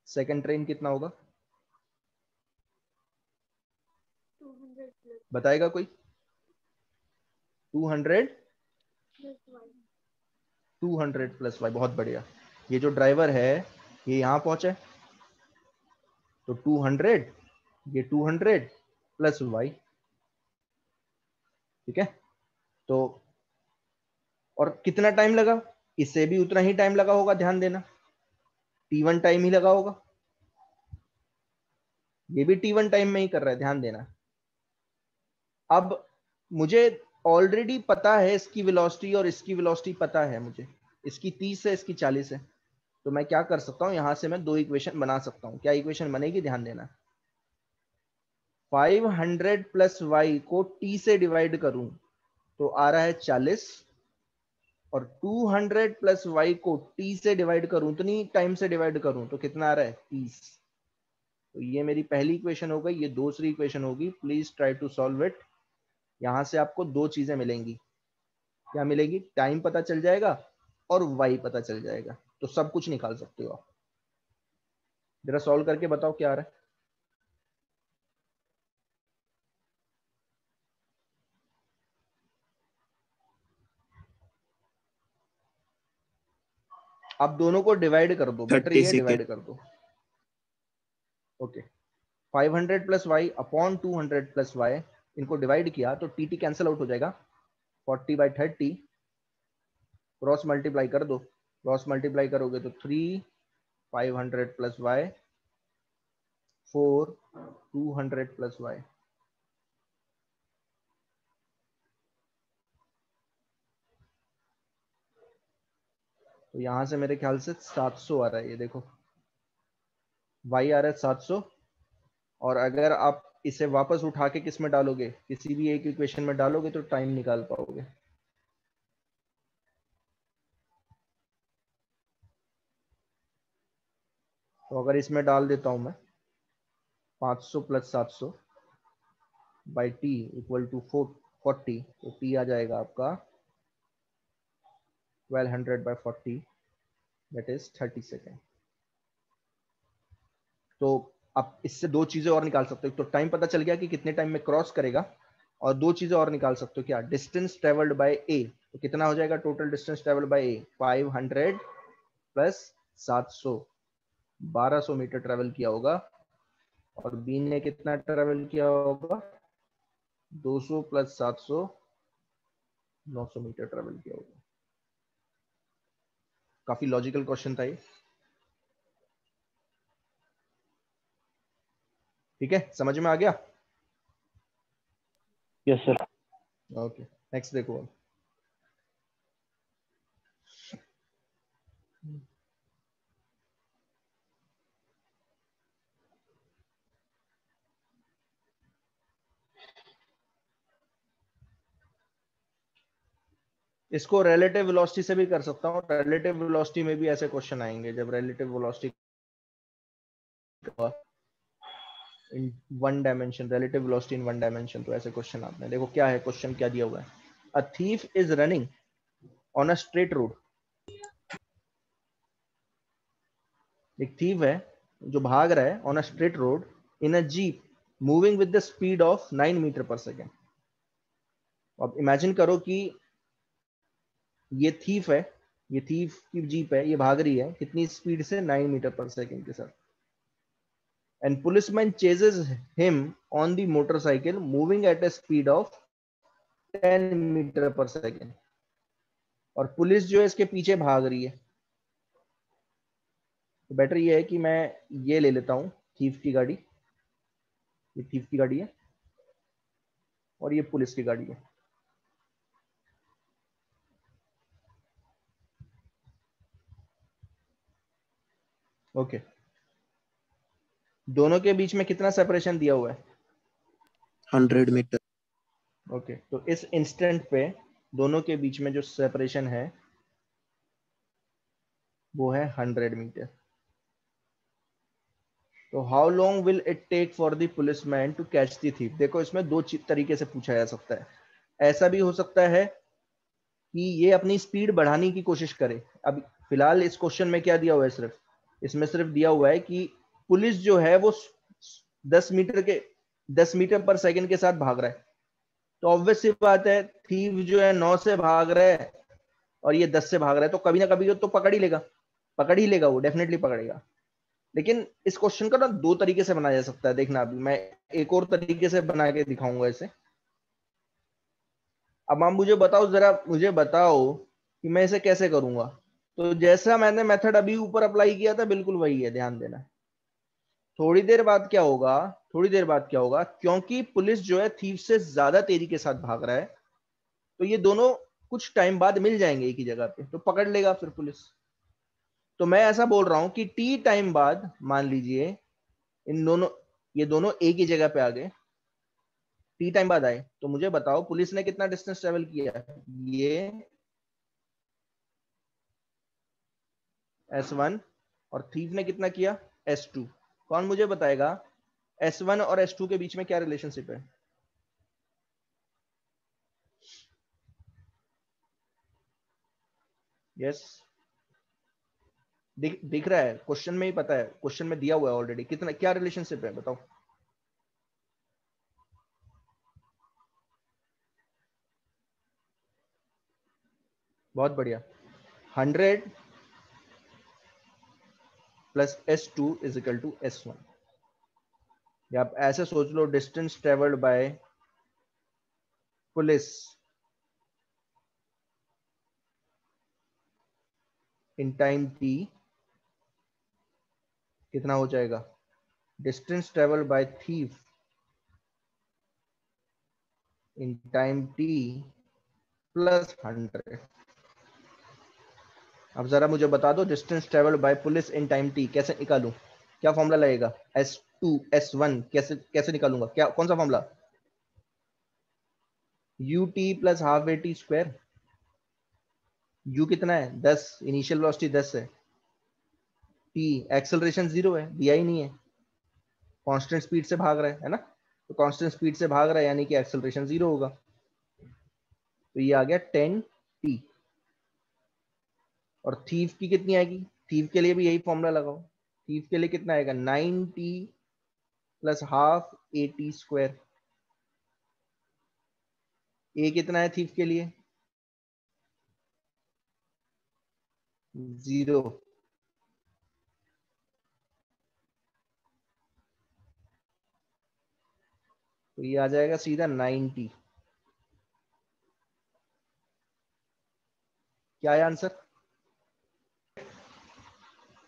second train कितना होगा? बताएगा कोई? 200 प्लस वाई, बहुत बढ़िया। ये जो ड्राइवर है ये यहां पहुंचा है, तो 200, ये 200 प्लस वाई, ठीक है। तो और कितना टाइम लगा? इससे भी उतना ही टाइम लगा होगा, ध्यान देना, T1 टाइम ही लगा होगा। ये भी T1 टाइम में ही कर रहा है, ध्यान देना। अब मुझे ऑलरेडी पता है इसकी वेलोसिटी और इसकी वेलोसिटी पता है मुझे, इसकी 30 है इसकी 40 है, तो मैं क्या कर सकता हूँ, यहां से मैं दो इक्वेशन बना सकता हूँ। क्या इक्वेशन बनेगी, ध्यान देना। 500 प्लस वाई को t से डिवाइड करूं तो आ रहा है 40, और 200 प्लस वाई को t से डिवाइड करूं, उतनी टाइम से डिवाइड करूं तो कितना आ रहा है, 30। तो ये मेरी पहली इक्वेशन हो गई, ये दूसरी इक्वेशन होगी। Please try to solve it. यहां से आपको दो चीजें मिलेंगी। क्या मिलेगी, टाइम पता चल जाएगा और वाई पता चल जाएगा, तो सब कुछ निकाल सकते हो आप। जरा सॉल्व करके बताओ क्या आ रहा है। आप दोनों को डिवाइड कर दो, बेटर 30 ये सेकेंड। डिवाइड कर दो। Okay, 500 plus Y upon 200 plus Y, इनको डिवाइड किया तो टी टी कैंसिल आउट हो जाएगा। 40/30 क्रॉस मल्टीप्लाई कर दो। क्रॉस मल्टीप्लाई करोगे तो 3 500 प्लस वाई 4 200 प्लस वाई। तो यहां से मेरे ख्याल से 700 आ रहा है, ये देखो वाई आ रहा है 700। और अगर आप इसे वापस उठा के किस में डालोगे, किसी भी एक इक्वेशन में डालोगे तो टाइम निकाल पाओगे। तो अगर इसमें डाल देता हूं मैं 500 plus 700 by T equal to 40, तो टी आ जाएगा आपका 1200/40, दैट इज 30 सेकेंड। तो आप इससे दो चीजें और निकाल सकते हो। तो टाइम पता चल गया कि कितने टाइम में क्रॉस करेगा, और दो चीजें और निकाल सकते हो। क्या, डिस्टेंस ट्रेवल्ड बाय ए, तो कितना हो जाएगा total distance travelled by A, 500 plus 700, 1200 metre travel किया होगा। और बी ने कितना ट्रेवल किया होगा, 200 प्लस 700, 900 मीटर ट्रेवल किया होगा। काफी लॉजिकल क्वेश्चन था ये। ठीक है, समझ में आ गया। Yes sir. ओके, नेक्स्ट देखो। इसको रिलेटिव वेलोसिटी से भी कर सकता हूँ। रिलेटिव वेलोसिटी में भी ऐसे क्वेश्चन आएंगे, जब relative velocity in one dimension, relative velocity in one dimension, तो ऐसे क्वेश्चन आते हैं। देखो क्या है क्वेश्चन, क्या दिया हुआ है। A thief is running on a straight road. एक थीफ है जो भाग रहा है on a straight road in a jeep moving with the speed of 9 metre per second. अब इमेजिन करो कि ये थीफ है, ये थीफ की जीप है, ये भाग रही है कितनी स्पीड से, 9 मीटर पर सेकेंड के साथ। And policeman chases him on the motorcycle moving at a speed of 10 metre per second. और पुलिस जो है इसके पीछे भाग रही है। तो बेटर ये है कि मैं ये ले लेता हूं, थीफ की गाड़ी। ये थीफ की गाड़ी है और ये पुलिस की गाड़ी है। ओके, दोनों के बीच में कितना सेपरेशन दिया हुआ है, 100 मीटर। ओके, तो इस इंस्टेंट पे दोनों के बीच में जो सेपरेशन है वो है 100 मीटर। तो how long will it take for the policeman to catch the thief. देखो इसमें दो तरीके से पूछा जा सकता है। ऐसा भी हो सकता है कि ये अपनी स्पीड बढ़ाने की कोशिश करे। अब फिलहाल इस क्वेश्चन में क्या दिया हुआ है, सिर्फ इसमें सिर्फ दिया हुआ है कि पुलिस जो है वो 10 मीटर पर सेकंड के साथ भाग रहा है। तो ऑब्वियस सी बात है, थीव जो है 9 से भाग रहा है और ये 10 से भाग रहा है, तो कभी ना कभी तो पकड़ ही लेगा, वो डेफिनेटली पकड़ेगा। लेकिन इस क्वेश्चन का ना दो तरीके से बनाया जा सकता है। देखना, अभी मैं एक और तरीके से बना के दिखाऊंगा इसे। अब आप मुझे बताओ, जरा मुझे बताओ कि मैं इसे कैसे करूंगा। तो जैसा मैंने मेथड अभी ऊपर अप्लाई किया था बिल्कुल वही है, ध्यान देना। थोड़ी देर बाद क्या होगा, क्योंकि पुलिस जो है थीफ से ज्यादा तेजी के साथ भाग रहा है, तो ये दोनों कुछ टाइम बाद मिल जाएंगे एक ही जगह पे, तो पकड़ लेगा फिर पुलिस। तो मैं ऐसा बोल रहा हूं कि टी टाइम बाद मान लीजिए इन दोनों, ये दोनों एक ही जगह पे आ गए, टी टाइम बाद आए, तो मुझे बताओ पुलिस ने कितना डिस्टेंस ट्रेवल किया? ये S1 और थीफ ने कितना किया? S2। कौन मुझे बताएगा S1 और S2 के बीच में क्या रिलेशनशिप है? यस, दिख रहा है, क्वेश्चन में ही पता है, क्वेश्चन में दिया हुआ है ऑलरेडी, कितना क्या रिलेशनशिप है बताओ। बहुत बढ़िया, 100 plus S2 is equal to S1। या आप ऐसे सोच लो, distance travelled by police in time t कितना हो जाएगा? Distance travelled by thief in time t plus 100। अब जरा मुझे बता दो, distance travelled by police in time t कैसे निकालूं? क्या फॉर्मूला लगेगा? S2 S1 कैसे कैसे निकालूंगा? क्या कौन सा formula? ut plus half at square. u कितना है? 10, इनिशियल वेलोसिटी 10 है, t एक्सेलरेशन 0 है, दिया ही नहीं है, कांस्टेंट स्पीड से भाग रहा है ना, तो कांस्टेंट स्पीड से भाग रहा है यानी कि एक्सेलरेशन 0 होगा। तो ये आ गया 10t। और थीफ की कितनी आएगी? थीफ के लिए भी यही फॉर्मूला लगाओ। थीफ के लिए कितना आएगा? 9t plus half at square. A कितना है थीफ के लिए? 0। तो ये आ जाएगा सीधा 90। क्या है answer?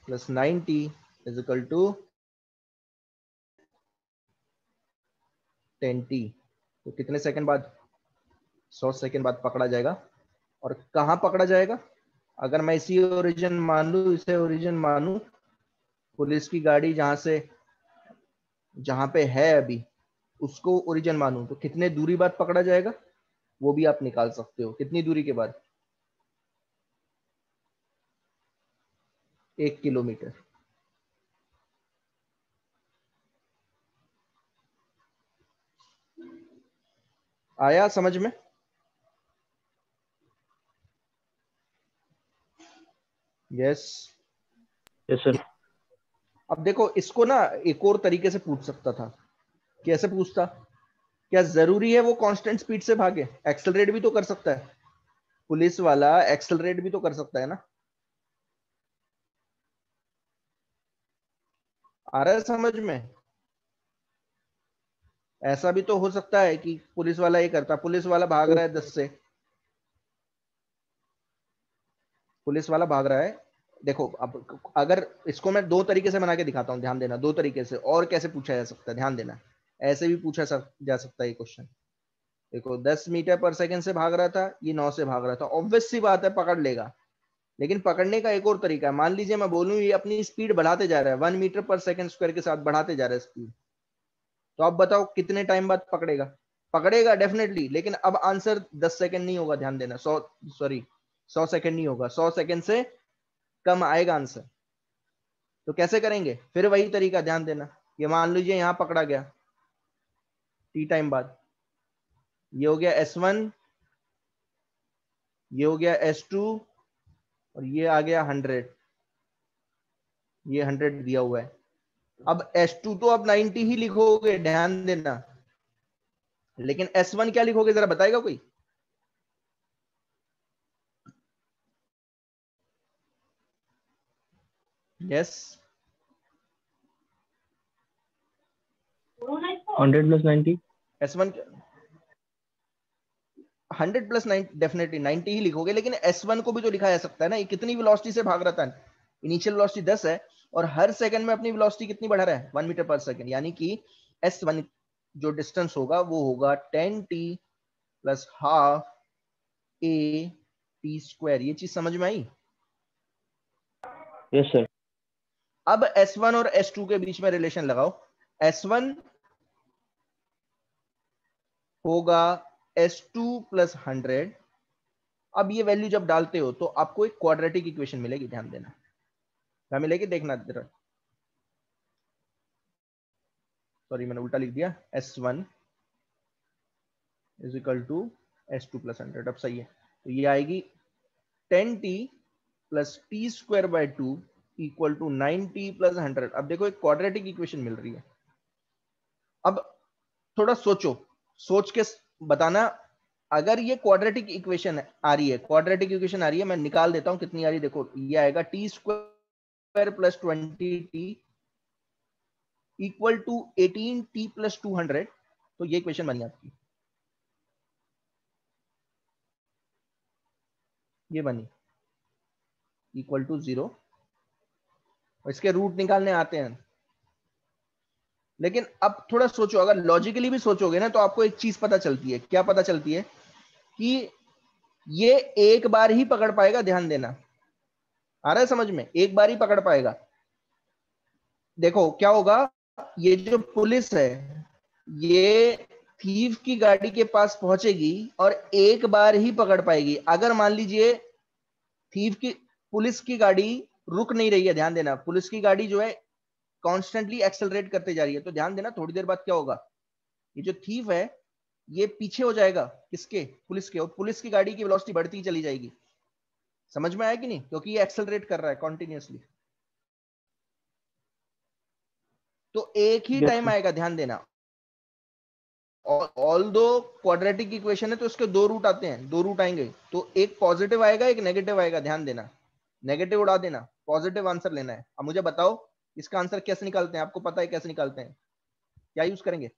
Plus 90 is equal to 10t। तो कितने सेकंड बाद? 100 सेकंड बाद पकड़ा जाएगा। और कहां पकड़ा जाएगा? अगर मैं इसी ओरिजिन मान लू, इसे ओरिजिन मानू, पुलिस की गाड़ी जहां पे है अभी, उसको ओरिजिन मानू, तो कितने दूरी बाद पकड़ा जाएगा वो भी आप निकाल सकते हो। कितनी दूरी के बाद? 1 किलोमीटर। आया समझ में? यस। Yes sir. अब देखो, इसको ना एक और तरीके से पूछ सकता था। कैसे पूछता? क्या जरूरी है वो कांस्टेंट स्पीड से भागे? एक्सेलरेट भी तो कर सकता है, पुलिस वाला एक्सेलरेट भी तो कर सकता है ना। आ रहा है समझ में? ऐसा भी तो हो सकता है कि पुलिस वाला ये करता, पुलिस वाला भाग रहा है 10 से, पुलिस वाला भाग रहा है। देखो, अब अगर इसको मैं दो तरीके से बना के दिखाता हूं, ध्यान देना, दो तरीके से और कैसे पूछा जा सकता है, ध्यान देना। ऐसे भी पूछा जा सकता है ये क्वेश्चन। देखो, 10 मीटर पर सेकंड से भाग रहा था, ये 9 से भाग रहा था, ऑब्वियस सी बात है पकड़ लेगा। लेकिन पकड़ने का एक और तरीका है। मान लीजिए मैं बोलूं ये अपनी स्पीड बढ़ाते जा रहा है, 1 मीटर पर सेकंड स्क्वायर के साथ बढ़ाते जा रहा है स्पीड, तो आप बताओ कितने टाइम बाद पकड़ेगा? पकड़ेगा डेफिनेटली, लेकिन अब आंसर 10 सेकंड नहीं होगा, ध्यान देना, 100 सेकंड नहीं होगा, 100 सेकंड से कम आएगा आंसर। तो कैसे करेंगे? फिर वही तरीका, ध्यान देना। ये मान लीजिए यहां पकड़ा गया टी टाइम बाद, ये हो गया S1, ये हो गया S2, और ये आ गया 100, ये 100 दिया हुआ है। अब S2 तो अब 90 ही लिखोगे, ध्यान देना, लेकिन S1 क्या लिखोगे जरा बताएगा कोई? Yes. 100 plus 90। S1 100 plus 90, definitely 90 ही लिखोगे, लेकिन S1 को भी तो लिखा जा सकता है ना। ये कितनी वेलोसिटी से भाग रहा था? इनिशियल वेलोसिटी 10 है, और हर सेकंड में अपनी वेलोसिटी कितनी बढ़ा रहा है? 1 मीटर पर सेकंड, यानी कि S1 जो डिस्टेंस होगा वो होगा 10t plus half a t square. ये चीज समझ में आई? Yes sir. अब S1 और S2 के बीच में रिलेशन लगाओ। S1 होगा S2 प्लस 100। अब ये वैल्यू जब डालते हो तो आपको एक क्वाड्रेटिक इक्वेशन मिलेगी, ध्यान देना। क्या मिलेगी देखना जरा। सॉरी मैंने उल्टा लिख दिया। S1 is equal to S2 plus 100। अब सही है। तो ये आएगी 10t plus t square by 2 equal to 9t plus 100। अब देखो एक क्वाड्रेटिक इक्वेशन मिल रही है। अब थोड़ा सोचो, सोच के बताना। अगर ये क्वाड्रेटिक इक्वेशन आ रही है, क्वाड्रेटिक इक्वेशन आ रही है, मैं निकाल देता हूं कितनी आ रही है। देखो ये आएगा t square plus 20t equal to 18t plus 200। तो ये इक्वेशन बनी आपकी, ये बनी इक्वल टू 0। इसके रूट निकालने आते हैं, लेकिन अब थोड़ा सोचो, अगर लॉजिकली भी सोचोगे ना तो आपको एक चीज पता चलती है। क्या पता चलती है? कि ये एक बार ही पकड़ पाएगा, ध्यान देना। आ रहा है समझ में? एक बार ही पकड़ पाएगा। देखो क्या होगा, ये जो पुलिस है ये थीव की गाड़ी के पास पहुंचेगी और एक बार ही पकड़ पाएगी। अगर मान लीजिए थीव की, पुलिस की गाड़ी रुक नहीं रही है, ध्यान देना, पुलिस की गाड़ी जो है कॉन्स्टेंटली एक्सेलरेट करते जा रही है, तो ध्यान देना थोड़ी देर बाद क्या होगा, ये जो थीव है ये पीछे हो जाएगा किसके? पुलिस के। और पुलिस की गाड़ी की वेलोसिटी बढ़ती चली जाएगी। समझ में आया कि नहीं? क्योंकि ये एक्सेलरेट कर रहा है कॉन्टिन्यूसली। तो एक ही यस टाइम सर। आएगा, ध्यान देना। ऑल दो क्वाड्रेटिक इक्वेशन है तो इसके दो रूट आते हैं, दो रूट आएंगे। तो एक पॉजिटिव आएगा, एक नेगेटिव आएगा, ध्यान देना। नेगेटिव उड़ा देना, पॉजिटिव आंसर लेना है। अब मुझे बताओ इसका आंसर कैसे निकालते हैं? आपको पता है कैसे निकालते हैं? क्या यूज करेंगे?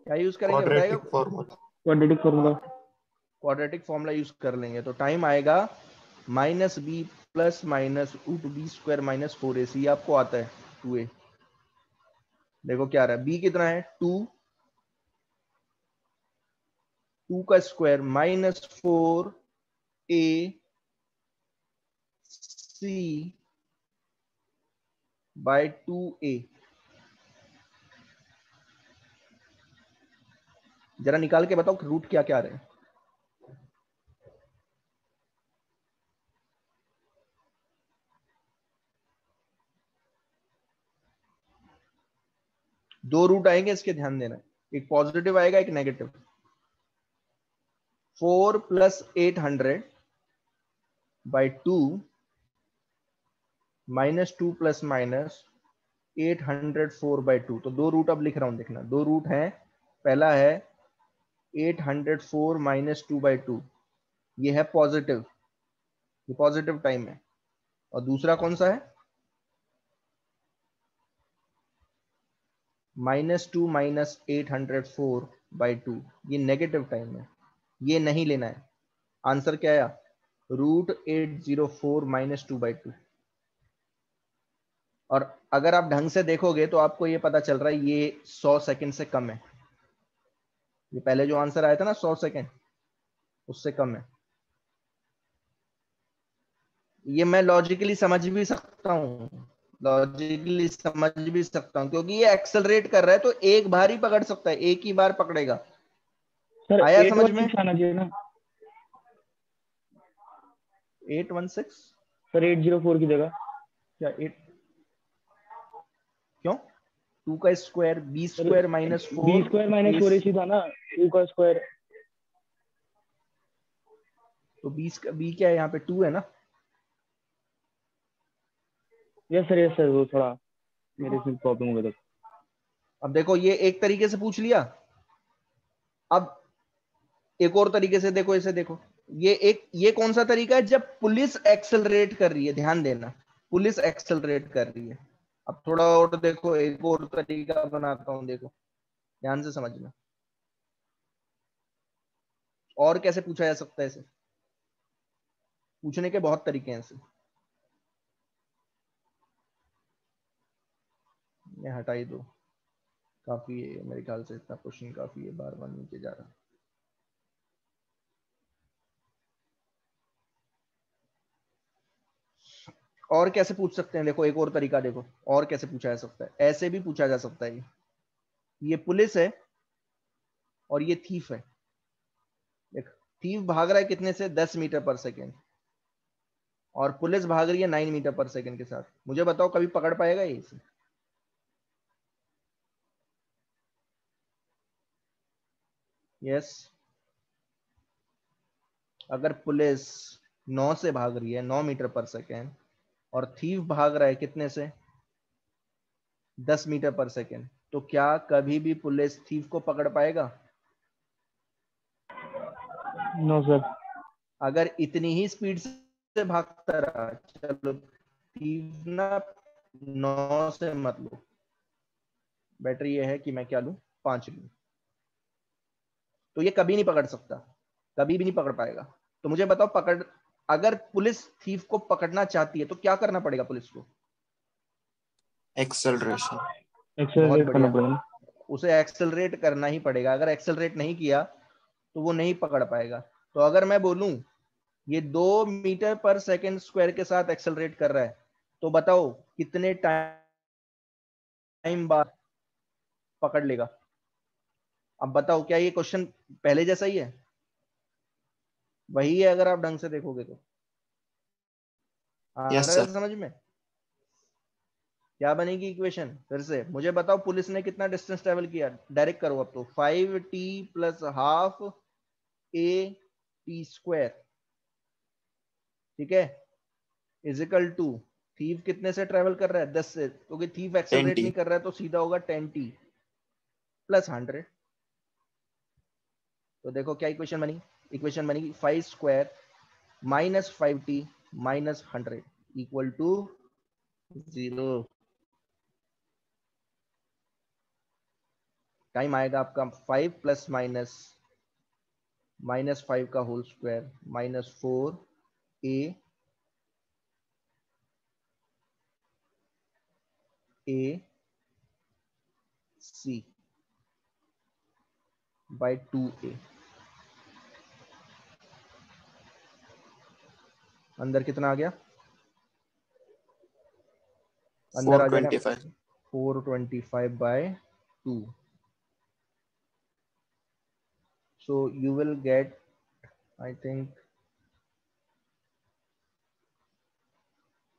क्या यूज करेंगे बताएगा? Quadratic formula. Quadratic formula. Quadratic formula use कर लेंगे तो टाइम आएगा minus b plus minus root b square minus 4ac। आपको आता है 2a। देखो क्या आ रहा है, b कितना है 2, 2 का square minus 4ac bye 2a। जरा निकाल के बताओ रूट क्या क्या आ रहे हैं। दो रूट आएंगे इसके, ध्यान देना। एक पॉजिटिव आएगा, एक negative. 4 plus 800 by 2 minus 2 plus minus 804 by 2। तो दो रूट अब लिख रहा हूं, देखना दो रूट है। पहला है 804 माइनस 2 बाई 2, ये है पॉजिटिव, ये पॉजिटिव टाइम है। और दूसरा कौन सा है? -2 माइनस 804 बाई 2, ये नेगेटिव टाइम है, ये नहीं लेना है। आंसर क्या आया? √804 माइनस 2 बाई 2। और अगर आप ढंग से देखोगे तो आपको ये पता चल रहा है ये 100 सेकंड से कम है। ये पहले जो आंसर आया था ना 100 सेकंड, उससे कम है। ये मैं लॉजिकली समझ भी सकता हूँ, लॉजिकली समझ भी सकता हूँ, क्योंकि ये एक्सेलरेट कर रहा है तो एक बार ही पकड़ सकता है, एक ही बार पकड़ेगा। सर आया समझ में? 816 आना चाहिए ना 816? सर, 804 की जगह। क्या 8? क्यों? 2 का square b sir square minus b 4 square minus a. 4ac था ना, 2 का स्क्वायर। तो बी क्या है यहाँ पे? 2 है ना। यस सर, वो थोड़ा मेरे से प्रॉब्लम हो गया था। अब देखो ये एक तरीके से पूछ लिया। अब एक और तरीके से देखो, इसे देखो। ये कौन सा तरीका है? जब पुलिस एक्सेलरेट कर रही है, ध्यान देना, पुलिस एक्सेलरेट कर रही है। अब थोड़ा और देखो, एक और तरीका बनाता हूं, देखो ध्यान से समझना। और कैसे पूछा जा सकता है इसे? पूछने के बहुत तरीके हैं इसे। ये हटा ही दो, काफी है मेरे ख्याल से, इतना क्वेश्चन काफी है, बार बार नीचे जा रहा है। और कैसे पूछ सकते हैं, देखो एक और तरीका देखो, और कैसे पूछा जा सकता है, ऐसे भी पूछा जा सकता है। ये पुलिस है और ये थीफ है। देख, थीफ भाग रहा है कितने से, 10 मीटर पर सेकेंड, और पुलिस भाग रही है 9 मीटर पर सेकेंड के साथ। मुझे बताओ कभी पकड़ पाएगा ये इसे? यस, अगर पुलिस 9 से भाग रही है, 9 मीटर पर सेकेंड, और थीफ भाग रहा है कितने से, 10 मीटर पर सेकेंड, तो क्या कभी भी पुलिस थीफ को पकड़ पाएगा? No sir. अगर इतनी ही स्पीड से भागता रहा, चलो थीफ ना 9 से मत लो, बेटर ये है कि मैं क्या लूं, 5 लूं, तो ये कभी नहीं पकड़ सकता, कभी भी नहीं पकड़ पाएगा। तो मुझे बताओ, पकड़, अगर पुलिस थीफ को पकड़ना चाहती है तो क्या करना पड़ेगा पुलिस को? एक्सेलरेशन। बहुत एक्सेलरेट करना बढ़िया, पड़ेगा। उसे एक्सेलरेट करना ही पड़ेगा। अगर एक्सेलरेट नहीं किया तो वो नहीं पकड़ पाएगा। तो अगर मैं बोलूं ये 2 मीटर पर सेकेंड स्क्वायर के साथ एक्सेलरेट कर रहा है, तो बताओ कितने टाइम बाद पकड़ लेगा? अब बताओ, क्या ये क्वेश्चन पहले जैसा ही है? वही है अगर आप ढंग से देखोगे तो। आ यस रहा है सर। समझ में? क्या बनेगी इक्वेशन फिर से मुझे बताओ, पुलिस ने कितना डिस्टेंस ट्रेवल किया, डायरेक्ट करो अब तो, 5t plus half a t square, ठीक है, इजिकल टू थीफ कितने से ट्रेवल कर रहा है, 10 से, क्योंकि थीफ एक्सेलरेट 10t। नहीं कर रहा है तो सीधा होगा 10t प्लस 100। तो देखो क्या इक्वेशन बनी, इक्वेशन बनेगी 5 square minus 5t minus 100 equal to 0। Time आएगा आपका 5 प्लस माइनस माइनस 5 का whole square minus 4a c by 2a। अंदर कितना आ गया, अंदर आ जाएगा 425। 425 by 2. So you will get, I think,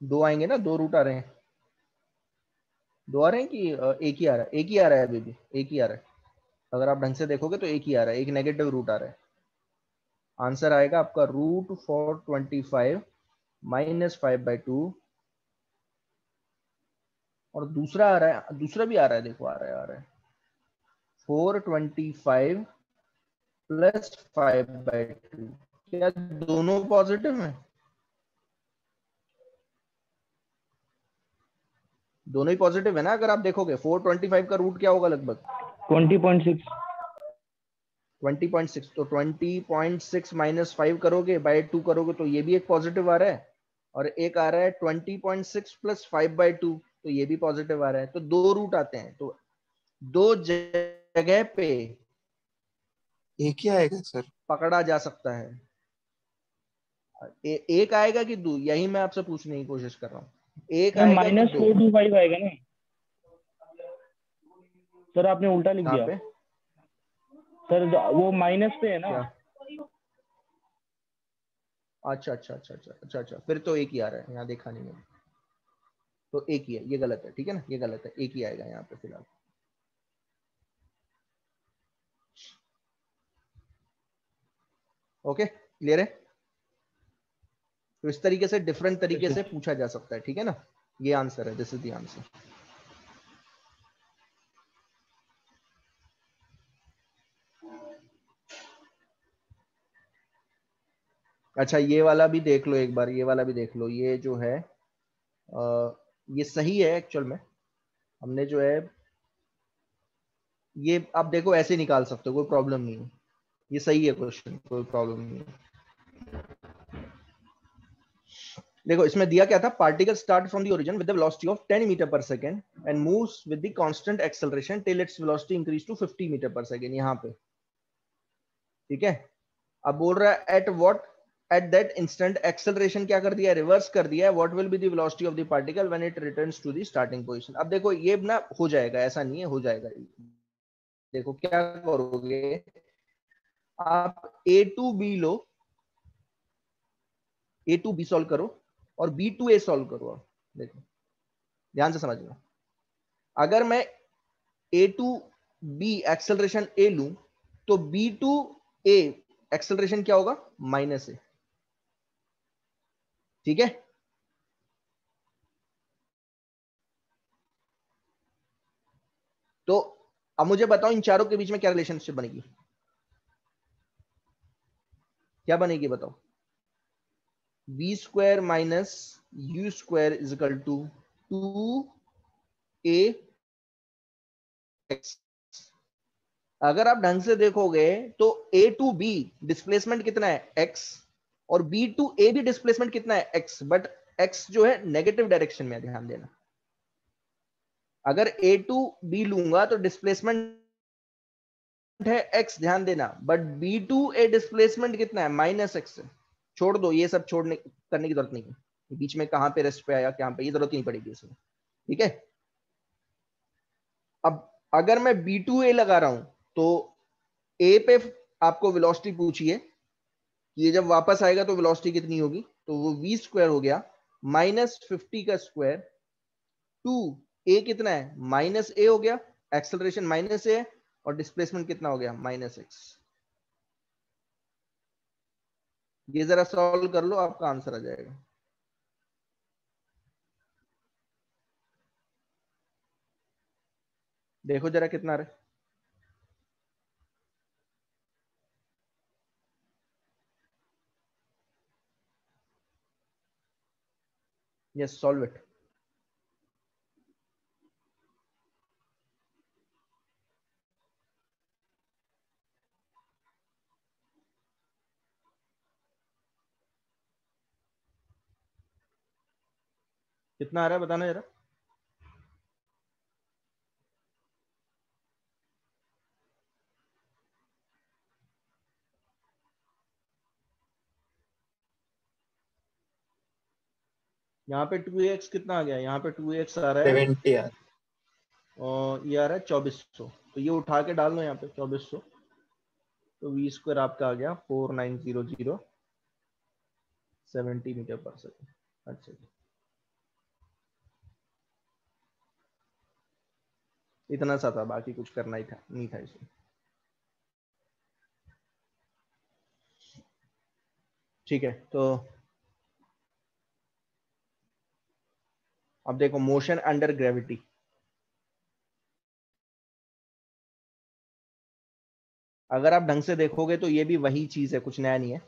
दो आएंगे ना, दो रूट आ रहे हैं, दो आ रहे हैं कि एक ही आ रहा है? एक ही आ रहा है अभी भी, एक ही आ रहा है। अगर आप ढंग से देखोगे तो एक ही आ रहा है, एक नेगेटिव रूट आ रहा है। आंसर आएगा आपका √425 माइनस 5/2, और दूसरा आ रहा है, दूसरा भी आ रहा है, देखो आ रहा है 425 प्लस 5/2। क्या दोनों पॉजिटिव है? दोनों ही पॉजिटिव है ना? अगर आप देखोगे 425 का रूट क्या होगा, लगभग 20.6। 20.6, तो 20.6 माइनस 5 करोगे बाय 2 करोगे तो ये भी एक पॉजिटिव आ रहा है, और एक आ रहा है 20.6 प्लस 5/2, तो ये भी पॉजिटिव आ रहा है। तो दो रूट आते हैं, तो दो जगह पे एक ही आएगा सर। पकड़ा जा सकता है। एक आएगा कि दो, यही मैं आपसे पूछने की कोशिश कर रहा हूँ, एक आएगा कि दो? -425 आएगा ना सर, आपने उल्टा लिख यहाँ दिया पे सर, वो माइनस पे है ना। क्या? अच्छा अच्छा अच्छा अच्छा अच्छा अच्छा, फिर तो एक ही आ रहा है, यहाँ देखा नहीं मैंने, तो एक ही है, ये गलत है, ठीक है ना, ये गलत है, एक ही आएगा यहाँ पे फिलहाल। ओके, क्लियर है? तो इस तरीके से डिफरेंट तरीके से पूछा जा सकता है, ठीक है ना। ये आंसर है, दिस इज द आंसर। अच्छा, ये वाला भी देख लो एक बार, ये वाला भी देख लो, ये जो है ये सही है एक्चुअल में। हमने जो है ये आप देखो ऐसे निकाल सकते हो, कोई प्रॉब्लम नहीं है, ये सही है क्वेश्चन, कोई प्रॉब्लम नहीं है। देखो इसमें दिया क्या था, particle start from the origin with the velocity of 10 metre per second and moves with the constant acceleration till its velocity increase to 50 metre per second, यहाँ पे, ठीक है। अब बोल रहा है एट दैट इंस्टेंट एक्सेलरेशन क्या कर दिया है, रिवर्स कर दिया है. What will be the velocity of the particle when it returns to the starting position. अब देखो ये ना हो जाएगा, ऐसा नहीं है, हो जाएगा. देखो क्या करोगे आप, ए टू बी लो, ए टू बी सॉल्व करो और बी टू ए सॉल्व करो. देखो ध्यान से समझना, अगर मैं ए टू बी एक्सेलरेशन ए लूं तो बी टू ए एक्सेलरेशन क्या होगा, माइनस ए. ठीक है, तो अब मुझे बताओ इन चारों के बीच में क्या रिलेशनशिप बनेगी, क्या बनेगी बताओ. V square minus u square is equal to 2 a x. अगर आप ढंग से देखोगे तो ए टू बी डिस्प्लेसमेंट कितना है, एक्स, और बी टू ए भी डिस्प्लेसमेंट कितना है, एक्स, बट एक्स जो है नेगेटिव डायरेक्शन में. ध्यान देना, अगर ए टू बी लूंगा तो डिस्प्लेसमेंट है एक्स, ध्यान देना, but B to A displacement कितना है, माइनस एक्स. छोड़ दो, ये सब छोड़ने करने की जरूरत नहीं है, बीच में कहां पे रेस्ट पे आया, कहां पे, ये जरूरत नहीं पड़ेगी इसमें. ठीक है, अब अगर मैं बी टू ए लगा रहा हूं तो ए पे आपको वेलोसिटी पूछिए, ये जब वापस आएगा तो वेलोसिटी कितनी होगी, तो वो वी स्क्वायर हो गया माइनस 50 का स्क्वायर टू ए कितना है, माइनस ए हो गया, एक्सेलरेशन माइनस ए, और डिस्प्लेसमेंट कितना हो गया, माइनस एक्स. ये जरा सॉल्व कर लो, आपका आंसर आ जाएगा. देखो जरा कितना रहे. Yes, solve it. कितना आ रहा है बताना जरा. यहाँ पे 2x कितना आ गया, यहाँ पे 2x आ रहा है 70 यार. और ये आ रहा है 2400. तो ये उठा के डाल लो यहाँ पे 2400, तो वी स्क्वायर आपका आ गया 4900 70 मीटर पर सेकेंड. अच्छा जी, इतना सा था, बाकी कुछ करना ही था नहीं था इसमें. ठीक है, तो अब देखो मोशन अंडर ग्रेविटी. अगर आप ढंग से देखोगे तो ये भी वही चीज है, कुछ नया नहीं है.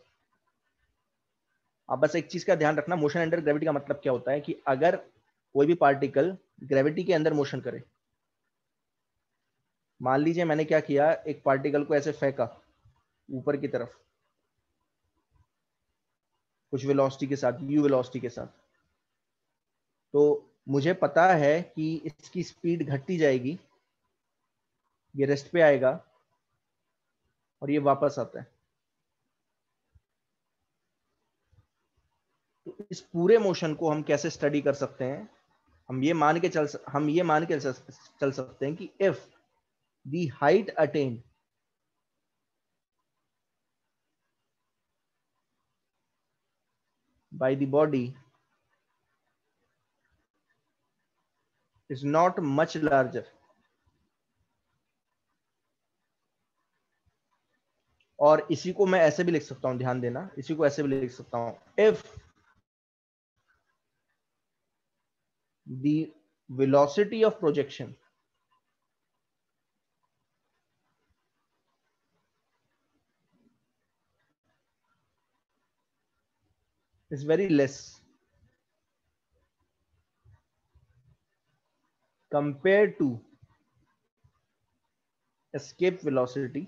आप बस एक चीज का ध्यान रखना, मोशन अंडर ग्रेविटी का मतलब क्या होता है कि अगर कोई भी पार्टिकल ग्रेविटी के अंदर मोशन करे, मान लीजिए मैंने क्या किया, एक पार्टिकल को ऐसे फेंका ऊपर की तरफ कुछ वेलोसिटी के साथ, यू वेलोसिटी के साथ, तो मुझे पता है कि इसकी स्पीड घटती जाएगी, ये रेस्ट पे आएगा और ये वापस आता है. तो इस पूरे मोशन को हम कैसे स्टडी कर सकते हैं, हम ये मान के चल सकते हैं कि if the height attend by the body is not much larger, और इसी को मैं ऐसे भी लिख सकता हूं, ध्यान देना, इसी को ऐसे भी लिख सकता हूं, if the velocity of projection is very less compared to escape velocity,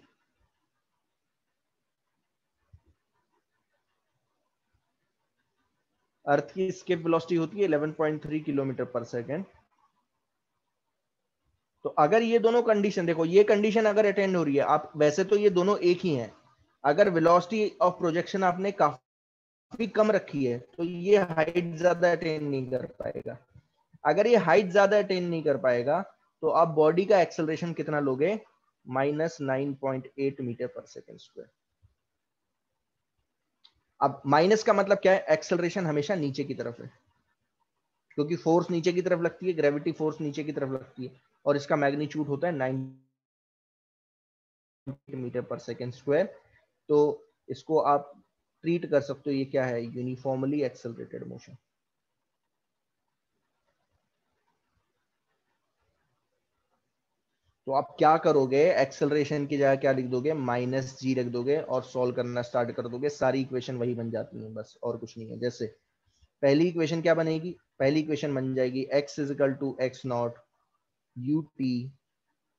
अर्थ की escape velocity होती है 11.3 किलोमीटर पर सेकेंड. तो अगर ये दोनों कंडीशन, देखो ये कंडीशन अगर अटेंड हो रही है, आप वैसे तो ये दोनों एक ही हैं, अगर वेलोसिटी ऑफ प्रोजेक्शन आपने काफी काफी कम रखी है तो ये हाइट ज्यादा अटेन नहीं कर पाएगा। अगर ये हाइट ज्यादा अटेन नहीं कर पाएगा तो आप बॉडी का एक्सेलरेशन कितना लोगे, -9.8 मीटर पर सेकेंड स्क्वायर। अब माइनस का मतलब क्या है, एक्सेलरेशन हमेशा नीचे की तरफ है, क्योंकि फोर्स नीचे की तरफ लगती है, ग्रेविटी फोर्स नीचे की तरफ लगती है, और इसका मैग्नीट्यूड होता है 9 मीटर पर सेकेंड स्क्वायर। तो इसको आप ट्रीट कर सकते हो, ये क्या है, यूनिफॉर्मली एक्सेलरेटेड मोशन। तो आप क्या करोगे, एक्सेलरेशन की जगह क्या लिख दोगे, -g रख दोगे और सॉल्व करना स्टार्ट कर दोगे। सारी इक्वेशन वही बन जाती है, बस और कुछ नहीं है। जैसे पहली इक्वेशन क्या बनेगी, पहली इक्वेशन बन जाएगी x = x0 ut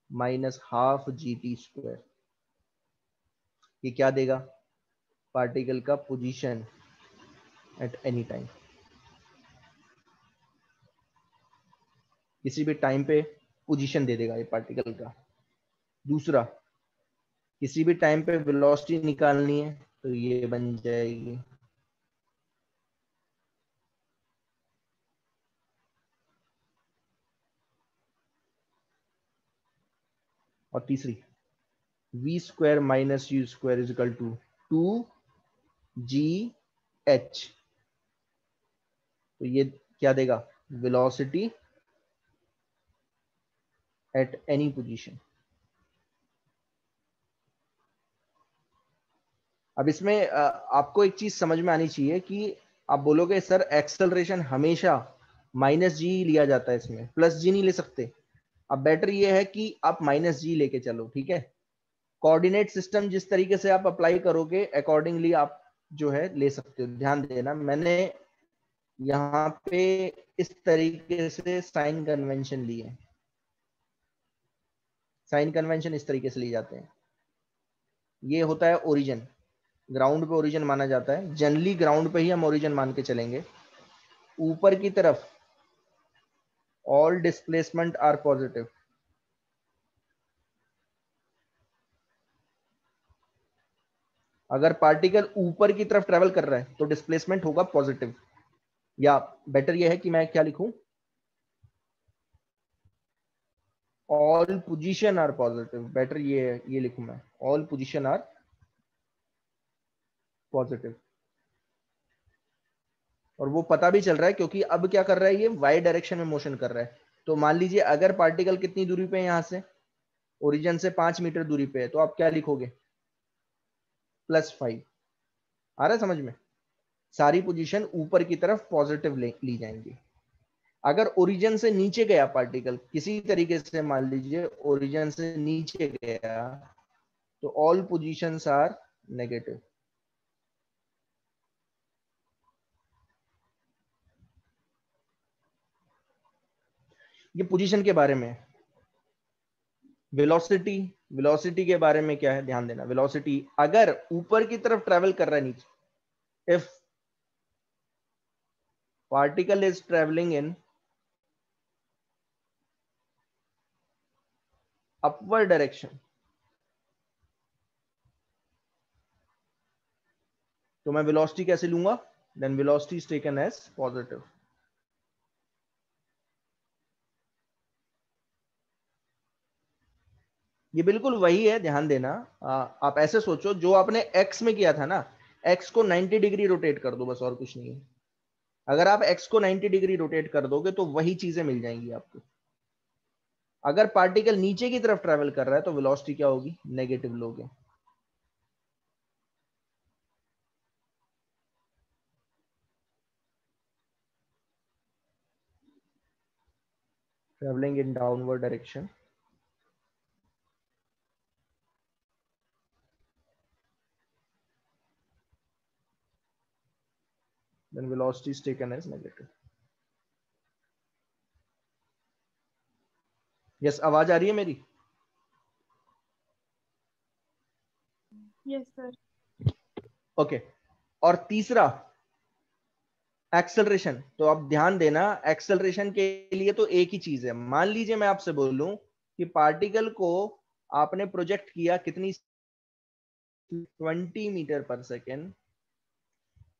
-12 gt square. ये क्या देगा, पार्टिकल का पोजीशन एट एनी टाइम, किसी भी टाइम पे पोजीशन दे देगा ये पार्टिकल का। दूसरा, किसी भी टाइम पे वेलोसिटी निकालनी है तो ये बन जाएगी और तीसरी v² - u² = 2gh। तो ये क्या देगा, वेलोसिटी एट एनी पोजीशन। अब इसमें आपको एक चीज समझ में आनी चाहिए कि आप बोलोगे सर एक्सेलरेशन हमेशा -g लिया जाता है, इसमें +g नहीं ले सकते। अब बेटर ये है कि आप -g लेके चलो, ठीक है। कोऑर्डिनेट सिस्टम जिस तरीके से आप अप्लाई करोगे अकॉर्डिंगली आप जो है ले सकते हो। ध्यान देना, मैंने यहाँ पे इस तरीके से साइन कन्वेंशन ली है। साइन कन्वेंशन इस तरीके से लिए जाते हैं। ये होता है ओरिजिन, ग्राउंड पे ओरिजिन माना जाता है, जनरली ग्राउंड पे ही हम ओरिजिन मान के चलेंगे। ऊपर की तरफ ऑल डिस्प्लेसमेंट आर पॉजिटिव, अगर पार्टिकल ऊपर की तरफ ट्रेवल कर रहा है तो डिस्प्लेसमेंट होगा पॉजिटिव, या बेटर यह है कि मैं क्या लिखूं, all position are positive. Better ये लिखूं मैं, ऑल पोजीशन आर पॉजिटिव। और वो पता भी चल रहा है क्योंकि अब क्या कर रहा है, ये वाई डायरेक्शन में मोशन कर रहा है। तो मान लीजिए अगर पार्टिकल कितनी दूरी पे है, यहां से ओरिजिन से 5 मीटर दूरी पे है, तो आप क्या लिखोगे, +5। आ रहा है समझ में, सारी पोजीशन ऊपर की तरफ पॉजिटिव ली जाएंगी। अगर ओरिजिन से नीचे गया पार्टिकल किसी तरीके से, मान लीजिए ओरिजिन से नीचे गया, तो ऑल पोजीशंस आर नेगेटिव। ये पोजीशन के बारे में। वेलोसिटी के बारे में क्या है, ध्यान देना। वेलोसिटी अगर ऊपर की तरफ ट्रेवल कर रहा है नीचे, if particle is travelling in upward direction, तो मैं वेलोसिटी कैसे लूंगा, then velocity is taken as positive. ये बिल्कुल वही है, ध्यान देना। आप ऐसे सोचो, जो आपने एक्स में किया था ना, एक्स को 90 डिग्री रोटेट कर दो, बस और कुछ नहीं है। अगर आप एक्स को 90 डिग्री रोटेट कर दोगे तो वही चीजें मिल जाएंगी आपको। अगर पार्टिकल नीचे की तरफ ट्रेवल कर रहा है तो वेलोसिटी क्या होगी, नेगेटिव लोगे। Travelling in downward direction, then velocity is taken as negative. Yes, आवाज आ रही है मेरी? Yes sir. ओके। और तीसरा एक्सेलरेशन। तो आप ध्यान देना, एक्सेलरेशन के लिए तो एक ही चीज है। मान लीजिए मैं आपसे बोलूं कि पार्टिकल को आपने प्रोजेक्ट किया कितनी, 20 मीटर पर सेकेंड,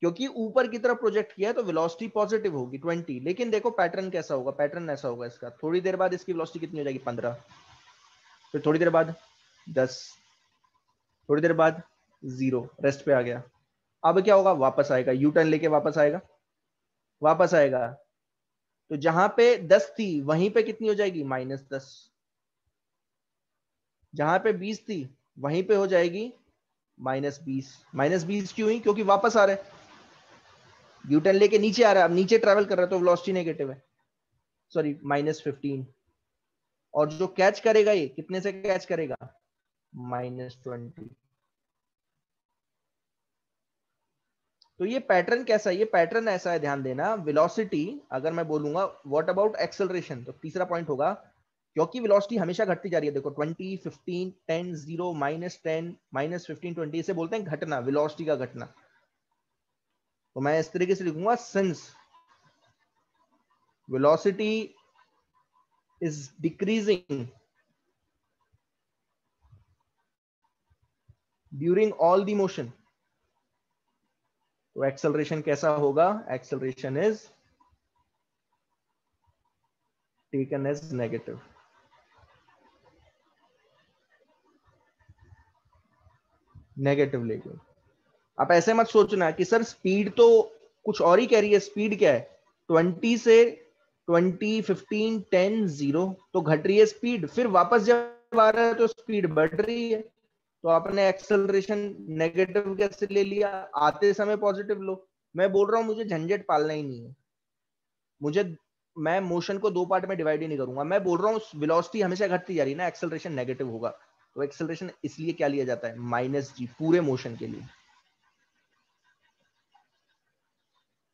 क्योंकि ऊपर की तरफ प्रोजेक्ट किया है तो वेलोसिटी पॉजिटिव होगी 20। लेकिन देखो पैटर्न कैसा होगा, पैटर्न ऐसा होगा इसका, थोड़ी देर बाद इसकी वेलोसिटी कितनी हो जाएगी 15, फिर थोड़ी देर बाद 10, थोड़ी देर बाद 0, रेस्ट पे आ गया। अब क्या होगा, वापस आएगा, यू टर्न लेके वापस आएगा, वापस आएगा। तो जहां पे 10 थी वहीं पे कितनी हो जाएगी -10, जहां पे 20 थी वहीं पे हो जाएगी -20। -20 क्यों हुई, क्योंकि वापस आ रहा है, यू टर्न लेके नीचे आ रहा है, अब नीचे ट्रेवल कर रहा है तो वेलोसिटी नेगेटिव है, सॉरी -15। और जो कैच करेगा ये कितने से कैच करेगा, -20। तो ये पैटर्न कैसा है, ये पैटर्न ऐसा है, ध्यान देना। वेलोसिटी अगर मैं बोलूंगा व्हाट अबाउट एक्सेलरेशन, तो तीसरा पॉइंट होगा, क्योंकि वेलोसिटी हमेशा घटती जा रही है, देखो 20, 15, 10, 0, -10, -15, 20, इसे बोलते हैं घटना, वेलोसिटी का घटना। तो मैं इस तरीके से लिखूंगा, since velocity is decreasing during all the motion, तो एक्सेलरेशन कैसा होगा, acceleration is taken as negative. Negative लेके आप ऐसे मत सोचना कि सर स्पीड तो कुछ और ही कह रही है, स्पीड क्या है 20 से 20, 15, 10, 0, तो घट रही है स्पीड, फिर वापस जब आ रहा है तो स्पीड बढ़ रही है, तो आपने एक्सेलरेशन नेगेटिव कैसे ले लिया, आते समय पॉजिटिव लो। मैं बोल रहा हूं मुझे झंझट पालना ही नहीं है, मुझे, मैं मोशन को दो पार्ट में डिवाइड ही नहीं करूंगा, मैं बोल रहा हूँ वेलोसिटी हमेशा घटती जा रही है ना, एक्सेलरेशन नेगेटिव होगा, तो एक्सेलरेशन इसलिए क्या लिया जाता है, -g पूरे मोशन के लिए।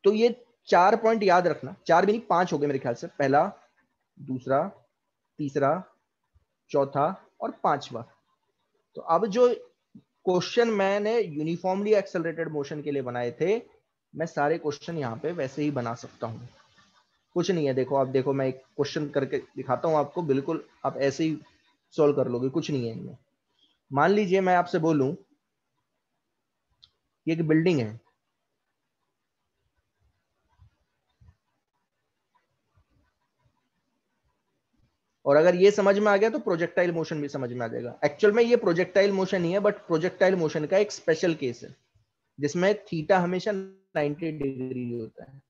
तो ये 4 पॉइंट याद रखना, 4 भी नहीं 5 हो गए मेरे ख्याल से, पहला, दूसरा, तीसरा, चौथा और पांचवा। तो अब जो क्वेश्चन मैंने यूनिफॉर्मली एक्सेलरेटेड मोशन के लिए बनाए थे, मैं सारे क्वेश्चन यहाँ पे वैसे ही बना सकता हूँ, कुछ नहीं है। देखो आप, देखो मैं एक क्वेश्चन करके दिखाता हूँ आपको, बिल्कुल आप ऐसे ही सॉल्व कर लोगे, कुछ नहीं है इनमें। मान लीजिए मैं आपसे बोलूं कि एक बिल्डिंग है, और अगर ये समझ में आ गया तो प्रोजेक्टाइल मोशन भी समझ में आ जाएगा। एक्चुअल में ये प्रोजेक्टाइल मोशन नहीं है, बट प्रोजेक्टाइल मोशन का एक स्पेशल केस है जिसमें थीटा हमेशा 90 डिग्री होता है।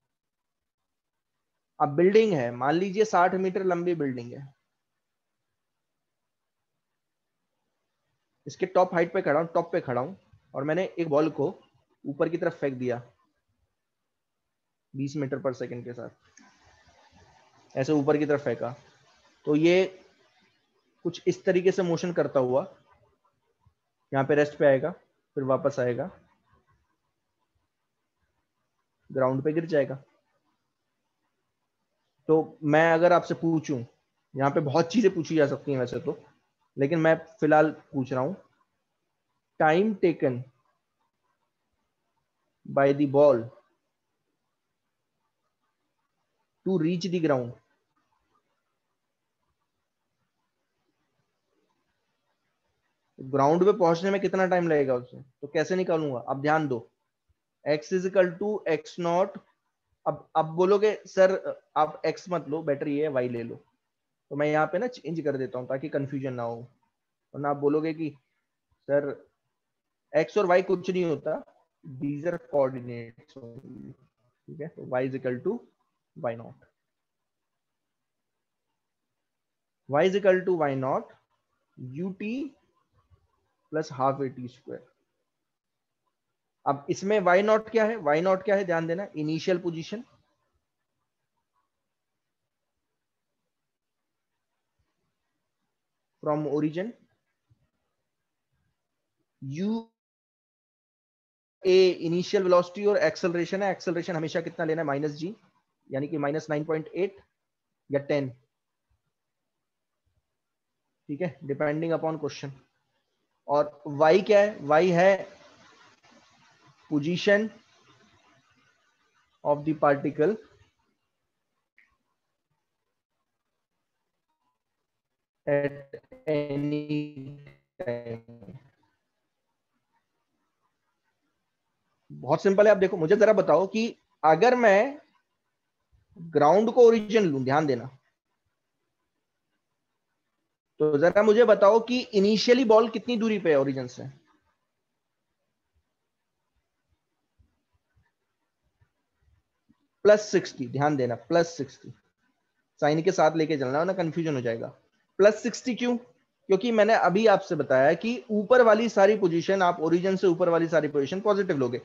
अब बिल्डिंग है, मान लीजिए 60 मीटर लंबी बिल्डिंग है, इसके टॉप हाइट पे खड़ा हूं, टॉप पे खड़ा हूं, और मैंने एक बॉल को ऊपर की तरफ फेंक दिया 20 मीटर पर सेकंड के साथ, ऐसे ऊपर की तरफ फेंका, तो ये कुछ इस तरीके से मोशन करता हुआ यहाँ पे रेस्ट पे आएगा, फिर वापस आएगा, ग्राउंड पे गिर जाएगा। तो मैं अगर आपसे पूछूं, यहाँ पे बहुत चीजें पूछी जा सकती हैं वैसे तो, लेकिन मैं फिलहाल पूछ रहा हूं, time taken by the ball to reach the ground, ground पे पहुंचने में कितना टाइम लगेगा उसे, तो कैसे निकालूंगा, अब ध्यान दो, x is equal to x naught. अब बोलोगे सर आप x मत लो, बेटर ये है y ले लो, तो मैं यहाँ पे ना चेंज कर देता हूँ ताकि कंफ्यूजन ना हो, वरना आप बोलोगे कि सर x और y कुछ नहीं होता, दीज आर कोऑर्डिनेट्स, ठीक है। तो y is equal to y naught, y is equal to y naught ut plus half A T square. अब इसमें y नॉट क्या है, y नॉट क्या है, ध्यान देना, initial position from origin, u A initial velocity, और एक्सेलरेशन है, एक्सेलरेशन हमेशा कितना लेना है, -g, यानी कि -9.8 या 10, ठीक है, डिपेंडिंग अपॉन क्वेश्चन। और y क्या है, y है position of the particle at any time बहुत सिंपल है। आप देखो, मुझे जरा बताओ कि अगर मैं ग्राउंड को ओरिजिन लूं, ध्यान देना, तो जरा मुझे बताओ कि इनिशियली बॉल कितनी दूरी पे है ओरिजिन से? +60, ध्यान देना, +60, साइन के साथ लेके चलना वरना कंफ्यूजन हो जाएगा। +60 क्यों? क्योंकि मैंने अभी आपसे बताया कि ऊपर वाली सारी पोजीशन, आप ओरिजिन से ऊपर वाली सारी पोजीशन पॉजिटिव लोगे,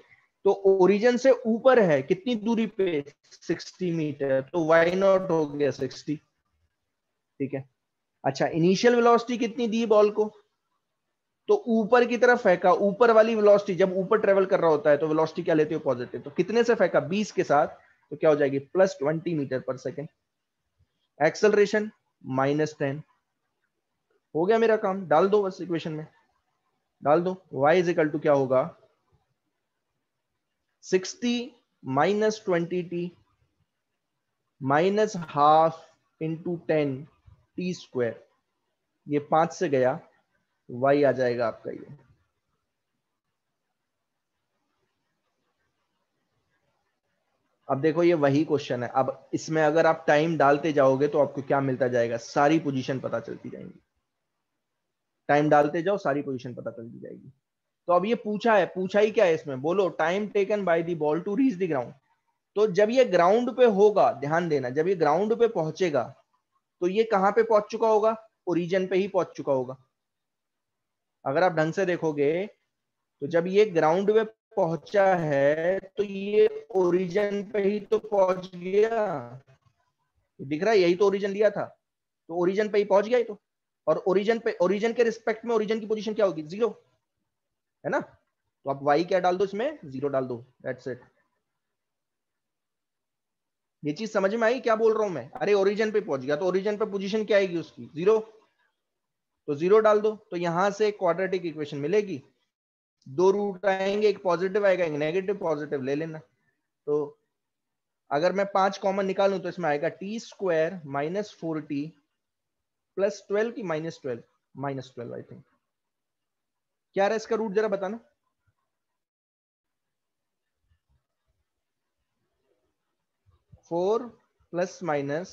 तो ओरिजिन से ऊपर है कितनी दूरी पे? 60 मीटर, तो वाई नॉट हो गया 60। ठीक है। अच्छा, इनिशियल वेलोसिटी कितनी दी बॉल को? तो ऊपर की तरफ फेंका, ऊपर वाली वेलोसिटी, जब ऊपर ट्रेवल कर रहा होता है तो वेलोसिटी क्या लेते हो? पॉजिटिव। तो कितने से फेंका? 20 के साथ, तो क्या हो जाएगी? +20 मीटर पर सेकेंड। एक्सेलरेशन -10। हो गया मेरा काम, डाल दो बस इक्वेशन में, डाल दो। y इज इक्वल टू क्या होगा? 60 - 20t -½ × 10 t स्क्वायर। ये 5 से गया, y आ जाएगा आपका ये। अब देखो, ये वही क्वेश्चन है। अब इसमें अगर आप टाइम डालते जाओगे तो आपको क्या मिलता जाएगा? सारी पोजीशन पता चलती जाएंगी। टाइम डालते जाओ, सारी पोजीशन पता चलती जाएगी। तो अब ये पूछा है, पूछा ही क्या है इसमें? बोलो, time taken by the ball to reach the ground. तो जब ये ग्राउंड पे होगा, ध्यान देना, जब ये ग्राउंड पे पहुंचेगा तो ये कहां पे पहुंच चुका होगा? ओरिजिन पे ही पहुंच चुका होगा। अगर आप ढंग से देखोगे तो जब ये ग्राउंड पे पहुंचा है तो ये ओरिजिन पे ही तो पहुंच गया। दिख रहा है, यही तो ओरिजिन लिया था, तो ओरिजिन पे ही पहुंच गया ये तो। और ओरिजिन पे, ओरिजिन के रिस्पेक्ट में ओरिजिन की पोजीशन क्या होगी? 0, है ना? तो आप y क्या डाल दो इसमें? 0 डाल दो, दैट्स इट। ये चीज समझ में आई क्या बोल रहा हूं मैं? अरे ओरिजिन पे पहुंच गया तो ओरिजिन पे पोजीशन क्या आएगी उसकी? 0, तो 0 डाल दो। तो यहां से क्वाड्रेटिक इक्वेशन मिलेगी। दो रूट आएंगे, एक पॉजिटिव आएगा, एक नेगेटिव। पॉजिटिव ले लेना। तो अगर मैं 5 कॉमन निकालूं तो इसमें आएगा t² -4t +12 की -12? -12 आई थिंक। क्या रहा इसका रूट, जरा बताना। 4 ±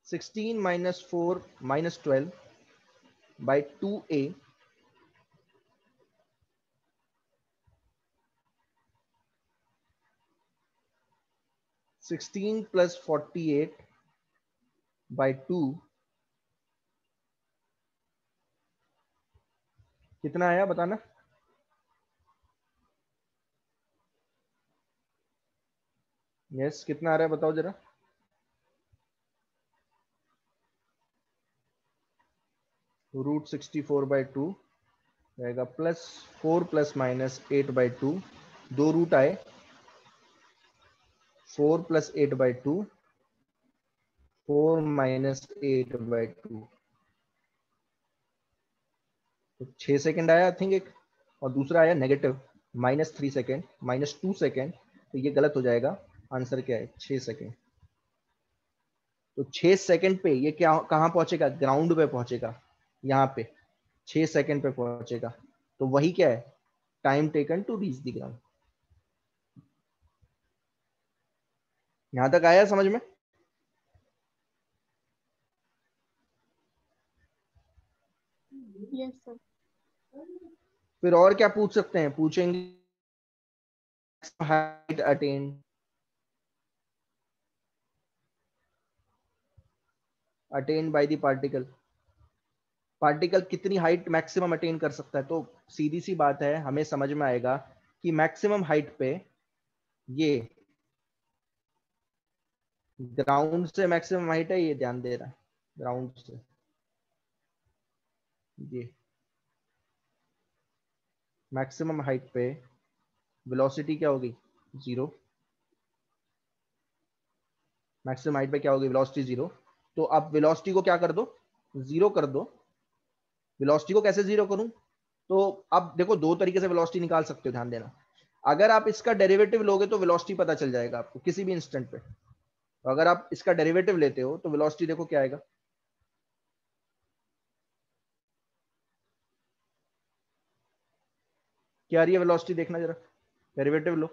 16 - 4 -12 by 2a 16 + 48 by 2 कितना आया बताना। यस, कितना आ रहा है बताओ जरा। √64/2 रहेगा, +4 ± 8/2। दो रूट आए, 4 + 8/2, 4 - 8/2, तो 6 सेकंड आया आई थिंक एक। और दूसरा आया नेगेटिव, -3 सेकंड, -2 सेकंड। तो ये गलत हो जाएगा। आंसर क्या है? 6 सेकंड। तो 6 सेकंड पे ये क्या, कहां पहुंचेगा? ग्राउंड पे पहुंचेगा, यहाँ पे 6 सेकंड पे पहुंचेगा। तो वही क्या है? Time taken to reach the ground. यहां तक आया समझ में? Yes sir. फिर और क्या पूछ सकते हैं? पूछेंगे height attain, attain by the particle. Particle कितनी हाइट मैक्सिमम अटेन कर सकता है? तो सीधी सी बात है, हमें समझ में आएगा कि मैक्सिमम हाइट पे ये ग्राउंड से मैक्सिमम हाइट है, ये ध्यान दे रहा है, ग्राउंड से ये मैक्सिमम हाइट पे वेलोसिटी क्या होगी? 0। मैक्सिमम हाइट पे क्या होगी? वेलोसिटी 0। तो अब वेलोसिटी को क्या कर दो? 0 कर दो। वेलोसिटी को कैसे 0 करूं? तो अब देखो, दो तरीके से वेलोसिटी निकाल सकते हो, ध्यान देना। अगर आप इसका डेरिवेटिव लोगे तो वेलोसिटी पता चल जाएगा आपको किसी भी इंस्टेंट पे। तो अगर आप इसका डेरिवेटिव लेते हो तो वेलोसिटी देखो क्या आएगा। क्या आ रही है वेलोसिटी, देखना जरा। डेरिवेटिव लो,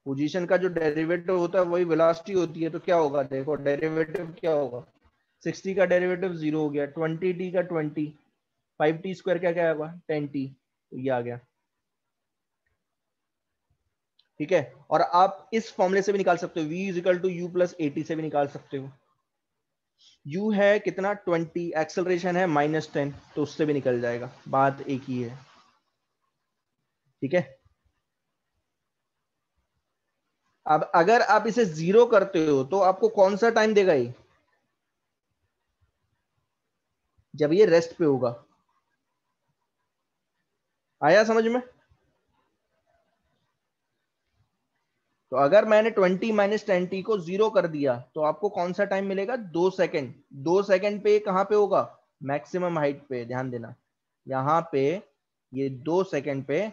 पोजीशन का जो डेरिवेटिव होता है वही वेलोसिटी होती है, तो क्या होगा देखो डेरिवेटिव क्या होगा, 60 का डेरिवेटिव 0 हो गया, 20t का 20, 5t स्क्वायर क्या होगा 10t, तो ये आ गया। ठीक है, और आप इस फॉर्मूले से भी निकाल सकते हो, v is equal to you plus at से भी निकाल सकते हो। u है कितना 20, एक्सेलरेशन है -10, तो उससे भी निकल जाएगा, बात एक ही है। ठीक है, अब अगर आप इसे 0 करते हो तो आपको कौन सा टाइम देगा ये, जब ये रेस्ट पे होगा। आया समझ में? तो अगर मैंने 20 माइनस 10t को 0 कर दिया तो आपको कौन सा टाइम मिलेगा, 2 सेकंड। 2 सेकंड पे कहां पे होगा, मैक्सिमम हाइट पे, ध्यान देना यहां पे ये 2 सेकंड पे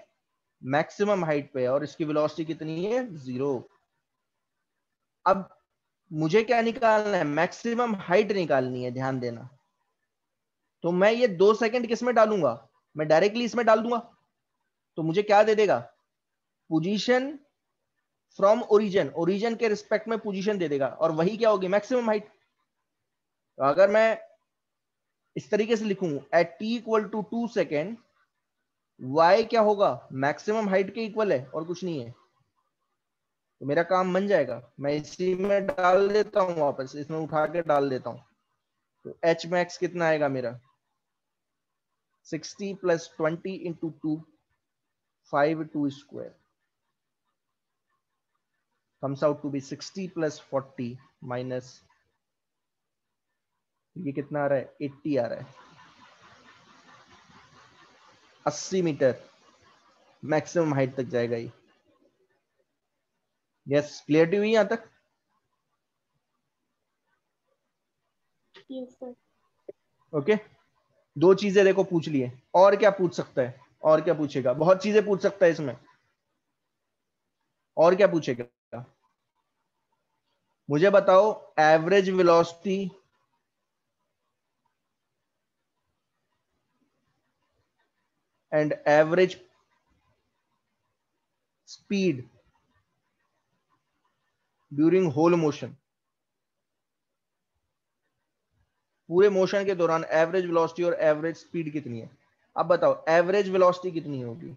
मैक्सिमम हाइट पे, और इसकी वेलोसिटी कितनी है 0। अब मुझे क्या निकालना है, मैक्सिमम हाइट निकालनी है, ध्यान देना। तो मैं ये 2 सेकंड किस में डालूंगा, मैं डायरेक्टली इसमें डाल दूंगा, तो मुझे क्या दे देगा, पोजीशन फ्रॉम ओरिजिन, ओरिजिन के रिस्पेक्ट में पोजीशन दे देगा, और वही क्या होगी मैक्सिमम हाइट। तो अगर मैं इस तरीके से लिखूं at t equal to 2 second, y क्या होगा, मैक्सिमम हाइट के इक्वल है और कुछ नहीं है, तो मेरा काम बन जाएगा। मैं इसी में डाल देता हूं, वापस इसमें उठा के डाल देता हूं, तो h मैक्स कितना आएगा मेरा, 60 plus 20 into 2, 5 square comes out to be 60 plus 40 minus, ये कितना आ रहा है 80 आ रहा है, 80 मीटर मैक्सिमम हाइट तक जाएगा ये। यस, क्लियरिटी हुई यहां तक? Yes sir. ओके, दो चीजें देखो पूछ लिए, और क्या पूछ सकता है, और क्या पूछेगा, बहुत चीजें पूछ सकता है इसमें, और क्या पूछेगा मुझे बताओ, average velocity and average speed during whole motion, पूरे मोशन के दौरान एवरेज वेलोसिटी और एवरेज स्पीड कितनी है। अब बताओ एवरेज वेलोसिटी कितनी होगी,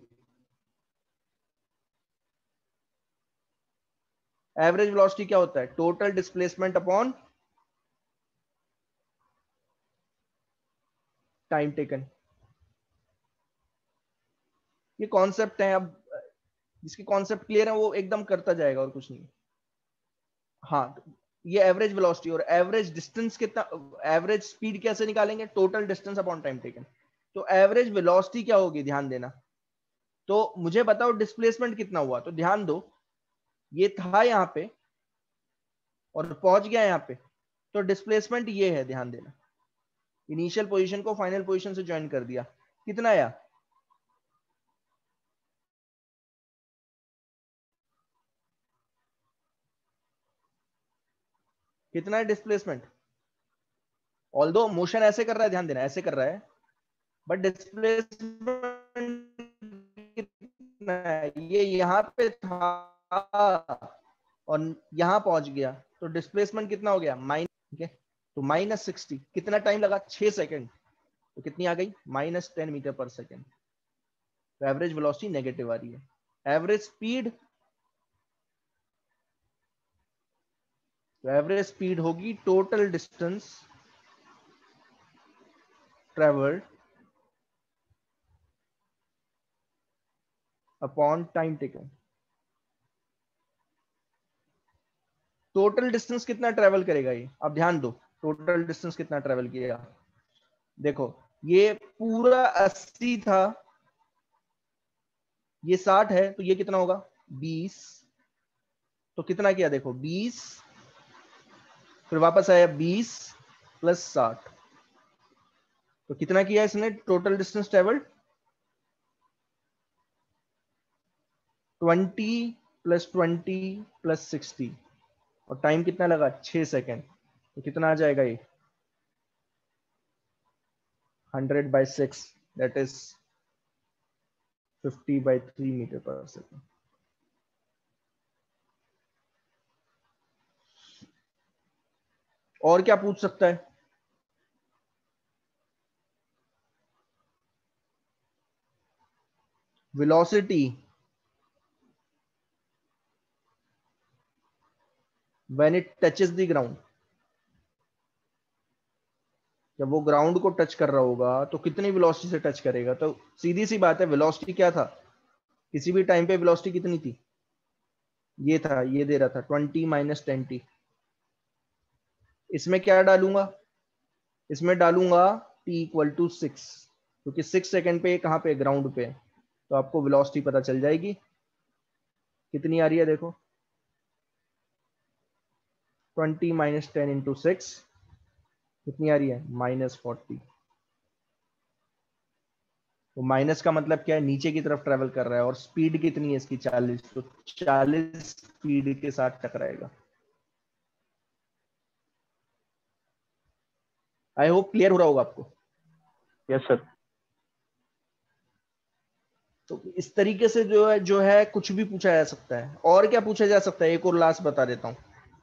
एवरेज वेलोसिटी क्या होता है, total displacement upon time taken. ये कॉन्सेप्ट है, अब जिसकी कॉन्सेप्ट क्लियर है वो एकदम करता जाएगा और कुछ नहीं। हाँ, ये एवरेज वेलोसिटी और एवरेज डिस्टेंस कितना, एवरेज स्पीड कैसे निकालेंगे, total distance upon time taken. तो एवरेज वेलोसिटी क्या होगी, ध्यान देना। तो मुझे बताओ डिस्प्लेसमेंट कितना हुआ, तो ध्यान दो ये था यहां पे और पहुंच गया यहां पे, तो डिस्प्लेसमेंट ये है, ध्यान देना। इनिशियल पोजीशन को फाइनल पोजीशन से ज्वाइन कर दिया, कितना आया, कितना है डिस्प्लेसमेंट। ऑल्दो मोशन ऐसे कर रहा है, ध्यान देना ऐसे कर रहा है, बट डिस्प्लेसमेंट कितना है, ये यहां पे था और यहां पहुंच गया, तो डिस्प्लेसमेंट कितना हो गया माइनस। ठीक है, तो -60, कितना टाइम लगा 6 सेकंड, तो कितनी आ गई -10 मीटर पर सेकंड। तो एवरेज वेलोसिटी नेगेटिव आ रही है। एवरेज स्पीड, तो एवरेज स्पीड होगी total distance travelled upon time taken. Total distance कितना ट्रेवल करेगा ये, अब ध्यान दो टोटल डिस्टेंस कितना ट्रेवल किया। देखो ये पूरा 80 था, ये 60 है, तो ये कितना होगा 20, तो कितना किया देखो 20, फिर वापस आया 20 प्लस 60, तो कितना किया इसने total distance travelled 20 plus 20 plus 60, और टाइम कितना लगा 6 सेकेंड, तो कितना आ जाएगा ये 100/6, that is 50/3 metre per second. और क्या पूछ सकता है? Velocity when it touches the ground, जब वो ग्राउंड को टच कर रहा होगा तो कितनी वेलोसिटी से टच करेगा? तो सीधी सी बात है, वेलोसिटी क्या था, किसी भी टाइम पे वेलोसिटी कितनी थी? ये था, ये दे रहा था 20 - 10t। इसमें क्या डालूंगा? इसमें डालूंगा t = 6, क्योंकि 6 सेकंड पे कहां पे, ग्राउंड पे। तो आपको वेलोसिटी पता चल जाएगी कितनी आ रही है। देखो 20 - 10 × 6 कितनी आ रही है? -40। तो माइनस का मतलब क्या है? नीचे की तरफ ट्रेवल कर रहा है, और स्पीड कितनी है इसकी? 40। तो 40 स्पीड के साथ टकराएगा। आई होप क्लियर हो रहा होगा आपको। Yes sir. तो इस तरीके से जो है कुछ भी पूछा जा सकता है। और क्या पूछा जा सकता है? एक और लास्ट बता देता हूं।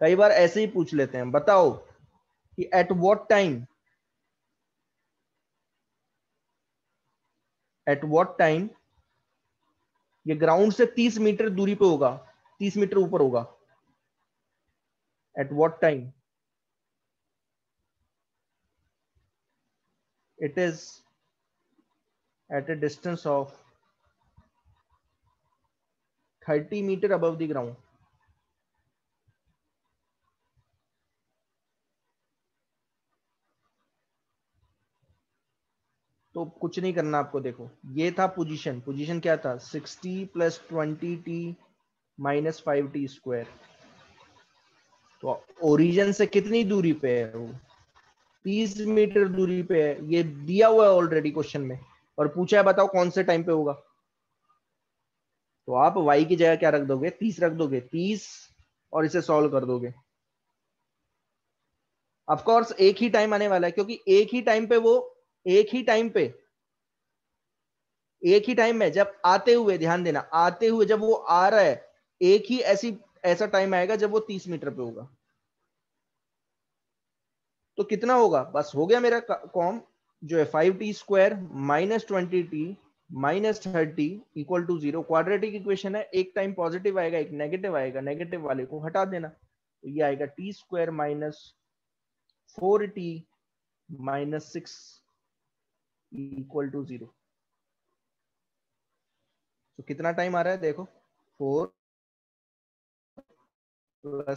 कई बार ऐसे ही पूछ लेते हैं, बताओ कि एट व्हाट टाइम ये ग्राउंड से 30 मीटर दूरी पे होगा, 30 मीटर ऊपर होगा। At what time it is at a distance of 30 metre above the ground। तो कुछ नहीं करना आपको। देखो ये था पोजीशन क्या था? 60 + 20t - 5t²। तो ओरिजिन से कितनी दूरी पे है वो? 30 मीटर दूरी पे है। ये दिया हुआ है ऑलरेडी क्वेश्चन में, और पूछा है बताओ कौन से टाइम पे होगा। तो आप y की जगह क्या रख दोगे? 30 रख दोगे, 30, और इसे सॉल्व कर दोगे। ऑफ कोर्स एक ही टाइम आने वाला है, क्योंकि एक ही टाइम में जब आते हुए, ध्यान देना, आते हुए जब वो आ रहा है, एक ही ऐसा टाइम आएगा जब वो 30 मीटर पे होगा। तो कितना होगा? बस हो गया मेरा कॉम जो है 5t² - 20t -30 = 0। क्वाड्रेटिक इक्वेशन है, एक टाइम पॉजिटिव आएगा, एक नेगेटिव आएगा, नेगेटिव वाले को हटा देना। तो ये आएगा t² - 4t - 6 = 0। तो कितना टाइम आ रहा है? देखो 4 ±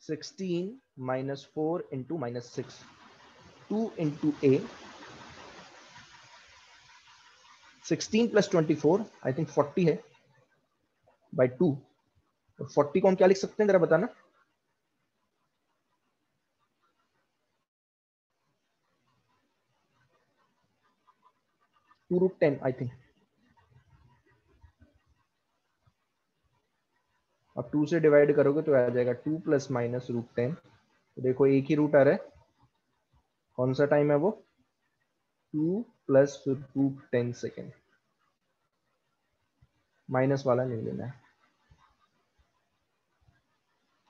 16 - 4 × -6, 2 × a, 16 + 24 आई थिंक 40 है, बाय 2। और 40 को हम क्या लिख सकते हैं, जरा बताना। 2√10 आई थिंक। अब 2 से डिवाइड करोगे तो आ जाएगा 2 ± √10। तो देखो एक ही रूट आ रहा है, कौन सा टाइम है वो? 2 + √10 सेकेंड। माइनस वाला नहीं लेना है।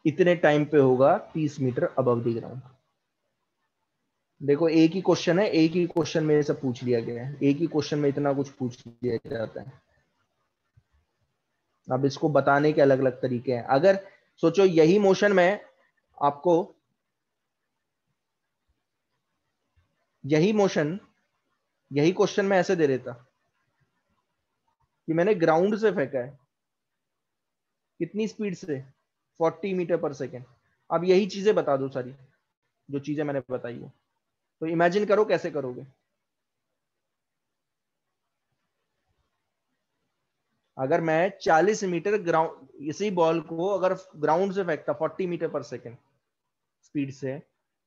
इतने टाइम पे होगा 30 मीटर अबव द ग्राउंड। देखो एक ही क्वेश्चन है, एक ही क्वेश्चन में सब पूछ लिया गया है, एक ही क्वेश्चन में इतना कुछ पूछ लिया जाता है। अब इसको बताने के अलग अलग तरीके हैं। अगर सोचो यही मोशन में आपको, यही क्वेश्चन में ऐसे दे देता कि मैंने ग्राउंड से फेंका है, कितनी स्पीड से? 40 मीटर पर सेकेंड। अब यही चीजें बता दो सारी, जो चीजें मैंने बताई वो। तो इमेजिन करो कैसे करोगे। अगर मैं 40 मीटर ग्राउंड, इसी बॉल को अगर ग्राउंड से फेंकता 40 मीटर पर सेकेंड स्पीड से,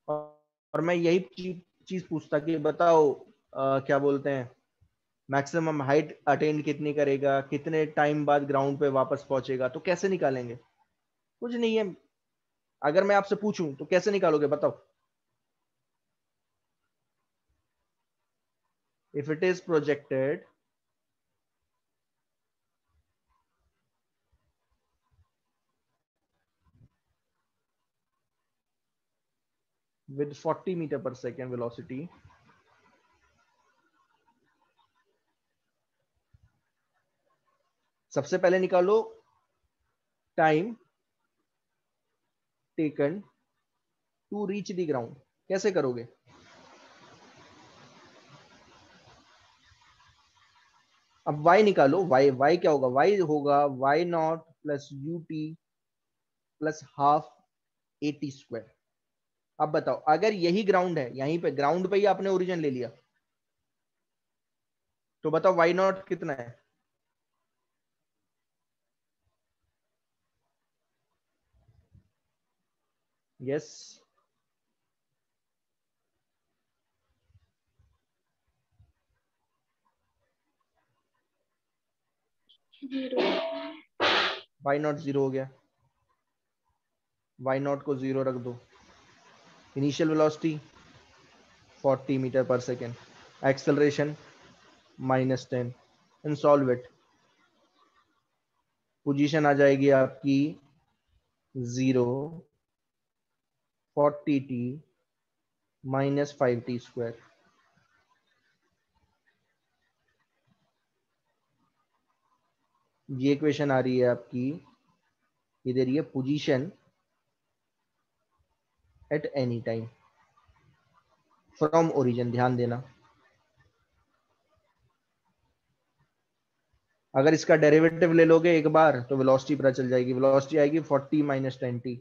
और मैं यही चीज पूछता कि बताओ क्या बोलते हैं, मैक्सिमम हाइट अटेंड कितनी करेगा, कितने टाइम बाद ग्राउंड पे वापस पहुंचेगा, तो कैसे निकालेंगे? कुछ नहीं है। अगर मैं आपसे पूछूं तो कैसे निकालोगे बताओ? If it is projected with 40 meter per second velocity, सबसे पहले निकालो time taken to reach the ground. कैसे करोगे? अब y निकालो। y क्या होगा? y होगा y not plus ut plus half at square. अब बताओ, अगर यही ग्राउंड है, यहीं पे ग्राउंड पे ही आपने ओरिजिन ले लिया, तो बताओ y नॉट कितना है? Yes, zero. y naught zero हो गया। y नॉट को जीरो रख दो। Initial velocity 40 metre per second, acceleration -10, and solve it. Position आ जाएगी आपकी 0, 40t माइनस 5t स्क्वायर। ये इक्वेशन आ रही है आपकी, ये दे रही है position at any time from origin. ध्यान देना, अगर इसका डेरिवेटिव ले लोगे एक बार तो वेलोसिटी पता चल जाएगी। वेलोसिटी आएगी 40 माइनस 10t,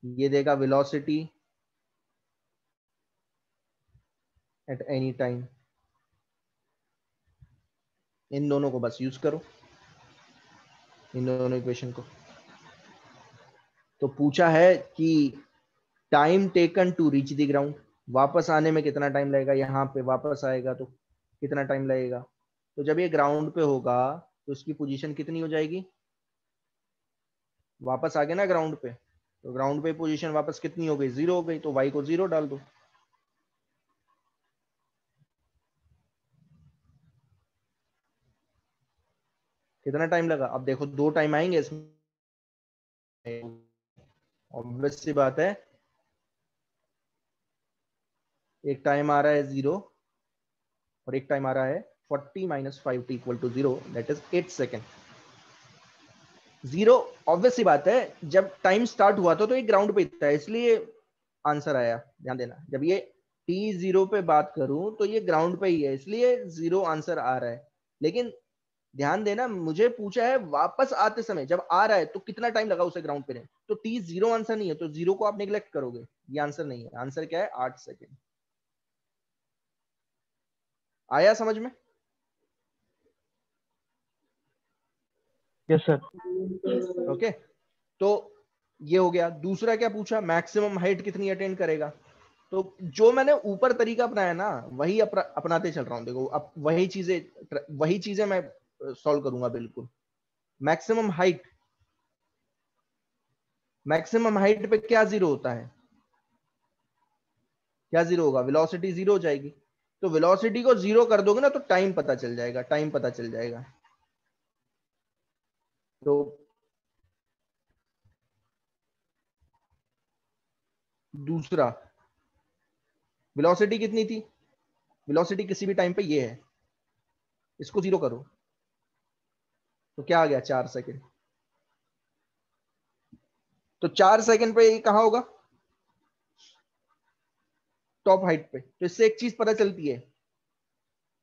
ये देगा वेलोसिटी एट एनी टाइम। इन दोनों को बस यूज करो, इन दोनों इक्वेशन को। तो पूछा है कि time taken to reach the ground, वापस आने में कितना टाइम लगेगा। यहाँ पे वापस आएगा तो कितना टाइम लगेगा। तो जब ये ग्राउंड पे होगा तो उसकी पोजीशन कितनी हो जाएगी? वापस आ गए ना ग्राउंड पे, तो ग्राउंड पे पोजीशन वापस कितनी हो गई? 0 हो गई। तो y को 0 डाल दो। कितना टाइम लगा? अब देखो, 2 टाइम आएंगे इसमें, ऑब्वियस सी बात है। एक टाइम आ रहा है 0 और एक टाइम आ रहा है 40 minus 5t equal to 0, that is 8 second. 0 obvious सी बात है, जब टाइम स्टार्ट हुआ था तो ये ग्राउंड पे था, इसलिए आंसर आया। ध्यान देना, जब ये t0 पे बात करूं तो ये ग्राउंड पे ही है, इसलिए 0 आंसर आ रहा है। लेकिन ध्यान देना, मुझे पूछा है वापस आते समय जब आ रहा है तो कितना टाइम लगा उसे ग्राउंड पे ने, तो t0 आंसर नहीं है, तो 0 को आप निगलेक्ट करोगे, ये आंसर नहीं है। आंसर क्या है? 8 सेकेंड। आया समझ में? Yes sir. Yes sir. Okay, तो ये हो गया। दूसरा क्या पूछा? मैक्सिमम हाइट कितनी अटेंड करेगा। तो जो मैंने ऊपर तरीका अपनाया ना, वही अपनाते चल रहा हूं। देखो, अब वही चीजें मैं सॉल्व करूंगा बिल्कुल। मैक्सिमम हाइट पे क्या 0 होता है? क्या 0 होगा? वेलोसिटी 0 हो जाएगी। तो वेलोसिटी को 0 कर दोगे ना तो टाइम पता चल जाएगा, टाइम पता चल जाएगा। तो दूसरा, वेलोसिटी कितनी थी? वेलोसिटी किसी भी टाइम पे ये है, इसको 0 करो तो क्या आ गया? 4 सेकेंड। तो 4 सेकेंड पे ये कहां होगा? टॉप हाइट पे। तो इससे एक चीज पता चलती है,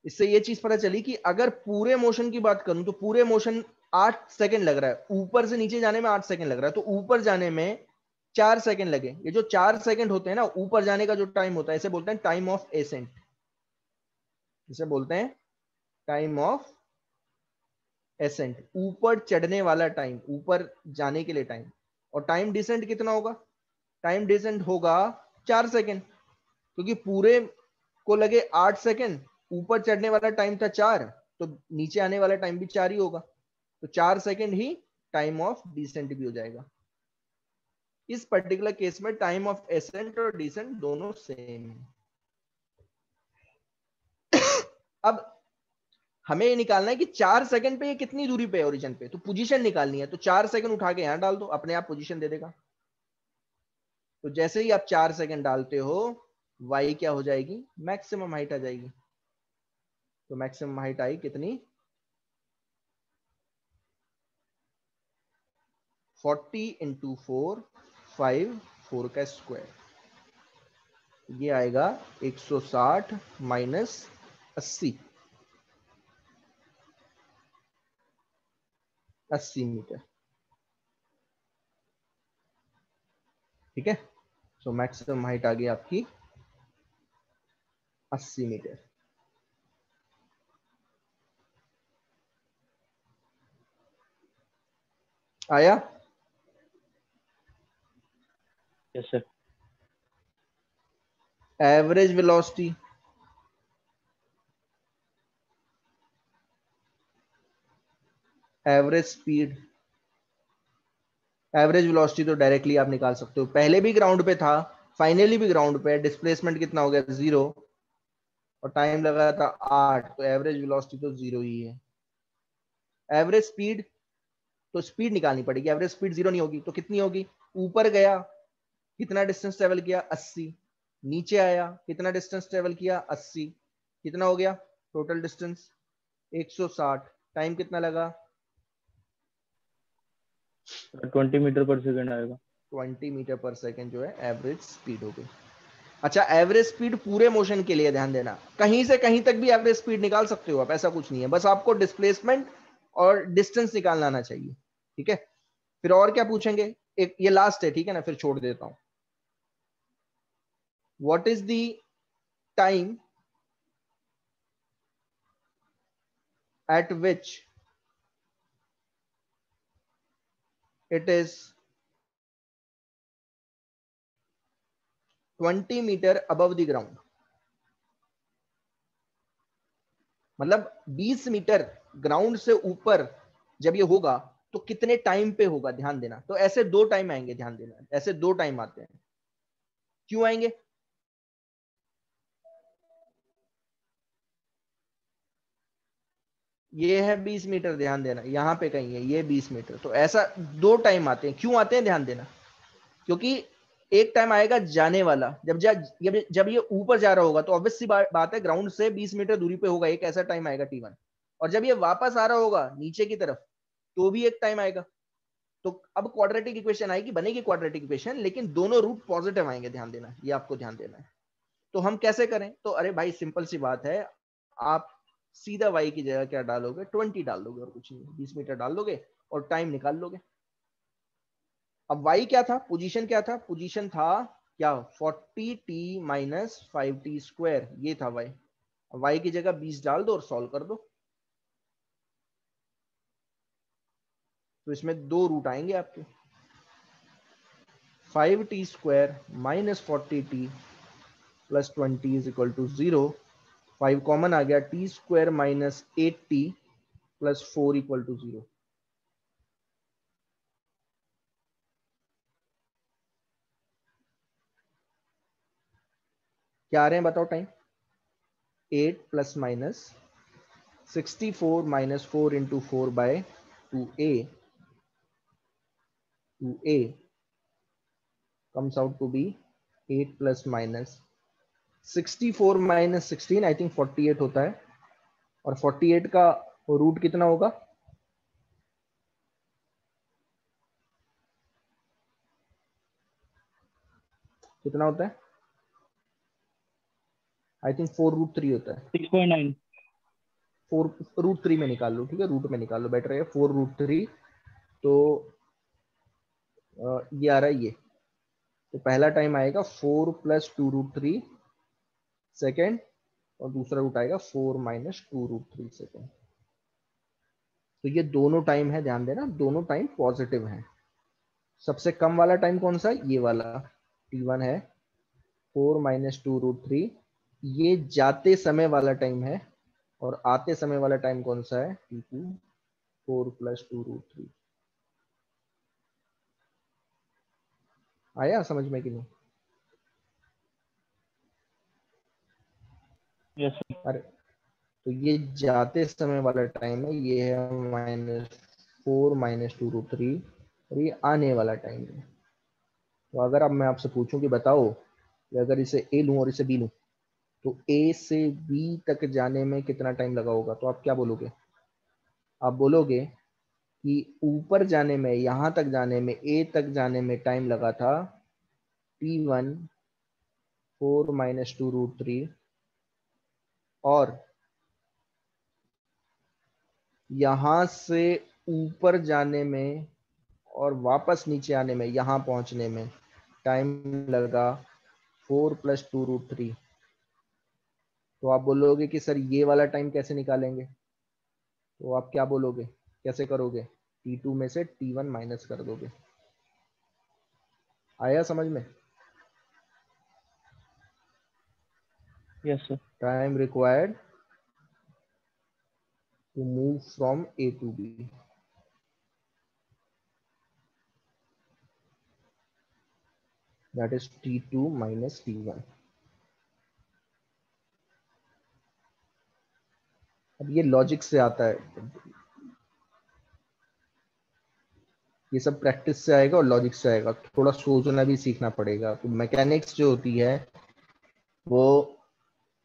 इससे ये चीज पता चली कि अगर पूरे मोशन की बात करूं तो पूरे मोशन 8 सेकंड लग रहा है, ऊपर से नीचे जाने में 8 सेकंड लग रहा है, तो ऊपर जाने में 4 सेकंड लगे। ये जो 4 सेकंड होते हैं ना, ऊपर जाने का जो टाइम होता है, इसे बोलते हैं टाइम ऑफ एसेंट। इसे बोलते हैं टाइम ऑफ एसेंट, ऊपर चढ़ने वाला टाइम, ऊपर जाने के लिए टाइम। और टाइम डिसेंट कितना होगा? टाइम डिसेंट होगा 4 सेकंड, क्योंकि पूरे को लगे 8 सेकंड, ऊपर चढ़ने वाला टाइम था 4, तो नीचे आने वाला टाइम भी 4 ही होगा। तो 4 सेकंड ही टाइम ऑफ डिसेंट भी हो जाएगा। इस पर्टिकुलर केस में टाइम ऑफ एसेंट और डिसेंट दोनों सेम है। अब हमें ये निकालना है कि 4 सेकंड पे ये कितनी दूरी पे है ओरिजिन पे, तो पोजीशन निकालनी है। तो 4 सेकंड उठा के यहां डाल दो, अपने आप पोजीशन दे देगा। तो जैसे ही आप 4 सेकंड डालते हो y क्या हो जाएगी, मैक्सिमम हाइट आ जाएगी। तो मैक्सिमम हाइट आई कितनी, 40 इंटू 4, 5, 4 का स्क्वायर, ये आएगा 160 माइनस 80 मीटर। ठीक है, सो मैक्सिमम हाइट आ गई आपकी 80 मीटर। आया? Yes sir. Average velocity, average speed, average velocity तो डायरेक्टली आप निकाल सकते हो, पहले भी ग्राउंड पे था, फाइनली भी ग्राउंड पे है, डिस्प्लेसमेंट कितना हो गया 0 और टाइम लगा था 8, तो एवरेज वेलोसिटी तो 0 ही है। एवरेज स्पीड, तो स्पीड निकालनी पड़ेगी, एवरेज स्पीड 0 नहीं होगी तो कितनी होगी, ऊपर गया कितना डिस्टेंस ट्रेवल किया 80, नीचे आया कितना डिस्टेंस ट्रेवल किया 80, कितना हो गया टोटल डिस्टेंस 160, टाइम कितना लगा 20 मीटर पर सेकंड आएगा। 20 मीटर पर सेकंड जो है एवरेज स्पीड हो गई। अच्छा, एवरेज स्पीड पूरे मोशन के लिए ध्यान देना, कहीं से कहीं तक भी एवरेज स्पीड निकाल सकते हो आप, ऐसा कुछ नहीं है, बस आपको डिस्प्लेसमेंट और डिस्टेंस निकालना आना चाहिए। ठीक है, फिर और क्या पूछेंगे, एक ये लास्ट है, ठीक है ना, फिर छोड़ देता हूं। What is the time at which it is 20 metre above the ground, मतलब 20 मीटर ग्राउंड से ऊपर जब ये होगा तो कितने टाइम पे होगा, ध्यान देना। तो ऐसे दो टाइम आएंगे, ध्यान देना, ऐसे दो टाइम आते हैं। क्यों आएंगे, ये है 20 मीटर, ध्यान देना, यहां पे कहीं है ये 20 मीटर, तो ऐसा दो टाइम आते हैं। क्यों आते हैं, ध्यान देना, क्योंकि एक टाइम आएगा जाने वाला, जब ये ऊपर जा रहा होगा तो ऑब्वियस सी बात है ग्राउंड से 20 मीटर दूरी पे होगा, एक ऐसा टाइम आएगा T1, और जब ये वापस आ रहा होगा नीचे की तरफ तो भी एक टाइम आएगा। तो अब क्वाड्रेटिक इक्वेशन आएगी, बनेगी क्वाड्रेटिक इक्वेशन, लेकिन दोनों रूट पॉजिटिव आएंगे, ध्यान देना, ये आपको ध्यान देना है। तो हम कैसे करें, तो अरे भाई सिंपल सी बात है, आप सीधा y की जगह क्या डालोगे, 20 डाल दोगे और कुछ नहीं, 20 मीटर डाल दोगे और टाइम निकाल लोगे। अब y क्या था, पोजीशन क्या था, पोजीशन था क्या 40t माइनस 5t स्क्वायर, ये था y। y की जगह 20 डाल दो और सॉल्व कर दो, तो इसमें दो रूट आएंगे आपके, 5t square minus 40t plus 20 is equal to 0, 5 common आ गया, t square minus 8t plus 4 equal to 0। क्या आ रहे हैं बताओ time, 8 plus minus 64 minus 4 into 4 by 2a, 2a comes out to be 8 plus minus 64 minus 16 I think 48 होता है, और 48 का रूट कितना होगा, कितना होता है, आई थिंक 4√3 होता है, 6.9। 4√3 में निकाल लो, ठीक है, रूट में निकाल लो, बेटर है 4√3। तो ये आ रहा है ये, तो पहला टाइम आएगा 4 प्लस 2√3 सेकेंड, और दूसरा रूट आएगा 4 माइनस 2√3 सेकेंड। तो ये दोनों टाइम है, ध्यान देना, दोनों टाइम पॉजिटिव हैं। सबसे कम वाला टाइम कौन सा, ये वाला T1 है, 4 माइनस 2√3, ये जाते समय वाला टाइम है, और आते समय वाला टाइम कौन सा है, T2, 4 प्लस 2√3। आया समझ में कि नहीं, यस सर। अरे तो ये जाते समय वाला टाइम है, ये है -4 माइनस 2√3, और ये आने वाला टाइम है, तो अगर अब मैं आपसे पूछूं कि बताओ कि अगर इसे ए लूं और इसे बी लूं तो ए से बी तक जाने में कितना टाइम लगा होगा, तो आप क्या बोलोगे? आप बोलोगे कि ऊपर जाने में, यहां तक जाने में, ए तक जाने में टाइम लगा था t1 4 - 2√3 और यहां से ऊपर जाने में और वापस नीचे आने में, यहां पहुंचने में टाइम लगा 4 + 2√3। तो आप बोलोगे कि सर ये वाला टाइम कैसे निकालेंगे? तो आप क्या बोलोगे, कैसे करोगे? t2 में से t1 माइनस कर दोगे। आया समझ में? Yes sir. Time required to move from A to B, that is t2 minus t1। अब ये लॉजिक से आता है, ये सब प्रैक्टिस से आएगा और लॉजिक से आएगा, थोड़ा सोचना भी सीखना पड़ेगा। तो मैकेनिक्स जो होती है वो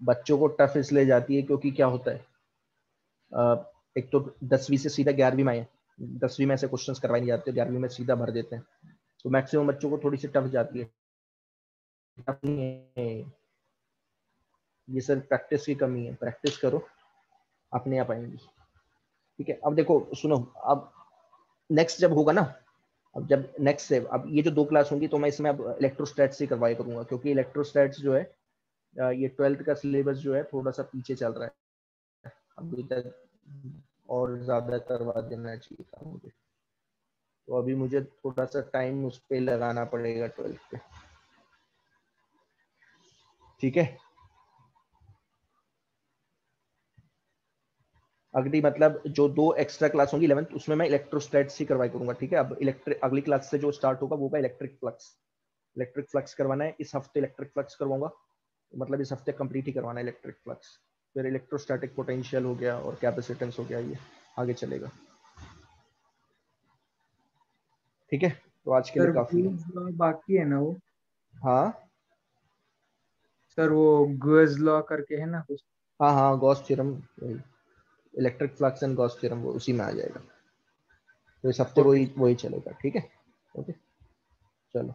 बच्चों को टफ इसलिए जाती है क्योंकि क्या होता है, एक तो 10वीं से सीधा 11वीं में आए, 10वीं में ऐसे क्वेश्चंस करवाए नहीं जाते, 11वीं में सीधा भर देते हैं, तो मैक्सिमम बच्चों को थोड़ी सी टफ जाती है। टफ नहीं है, ये सिर्फ प्रैक्टिस की कमी है, प्रैक्टिस करो अपने आप आएंगी। ठीक है, अब देखो सुनो, अब नेक्स्ट जब होगा ना, अब जब नेक्स्ट से अब ये जो 2 क्लास होंगी तो मैं इसमें अब इलेक्ट्रोस्टैट्स से करवाया करूंगा, क्योंकि इलेक्ट्रोस्टैट्स जो है ये 12th का सिलेबस जो है थोड़ा सा पीछे चल रहा है अभी तक, और ज्यादा करवा देना चाहिए था मुझे। तो अभी मुझे थोड़ा सा टाइम उस पर लगाना पड़ेगा 12th पे। ठीक है, अगली मतलब जो 2 एक्स्ट्रा क्लास होंगी 11th, उसमें मैं इलेक्ट्रोस्टैट्स ही करवाया करूंगा। ठीक है, अब इलेक्ट्रिक अगली क्लास से जो स्टार्ट होगा वो होगा इलेक्ट्रिक फ्लक्स। इलेक्ट्रिक फ्लक्स करवाना है इस हफ्ते, इलेक्ट्रिक फ्लक्स करवाऊंगा, मतलब इस हफ्ते कंप्लीट ही करवाना है इलेक्ट्रिक फ्लक्स। फिर इलेक्ट्रोस्टैटिक पोटेंशियल हो गया और कैपेसिटेंस हो गया, ये आगे चलेगा। ठीक है, तो आज के लिए सर काफी है। गूज लॉ बाकी है ना वो? हाँ सर वो गूज लॉ करके है ना कुछ? हाँ हाँ, Gauss theorem, electric flux and Gauss theorem वो उसी में आ जाएगा। तो इस हफ्ते ओके। वही वही चलेगा। ठीक है, ओके, चलो।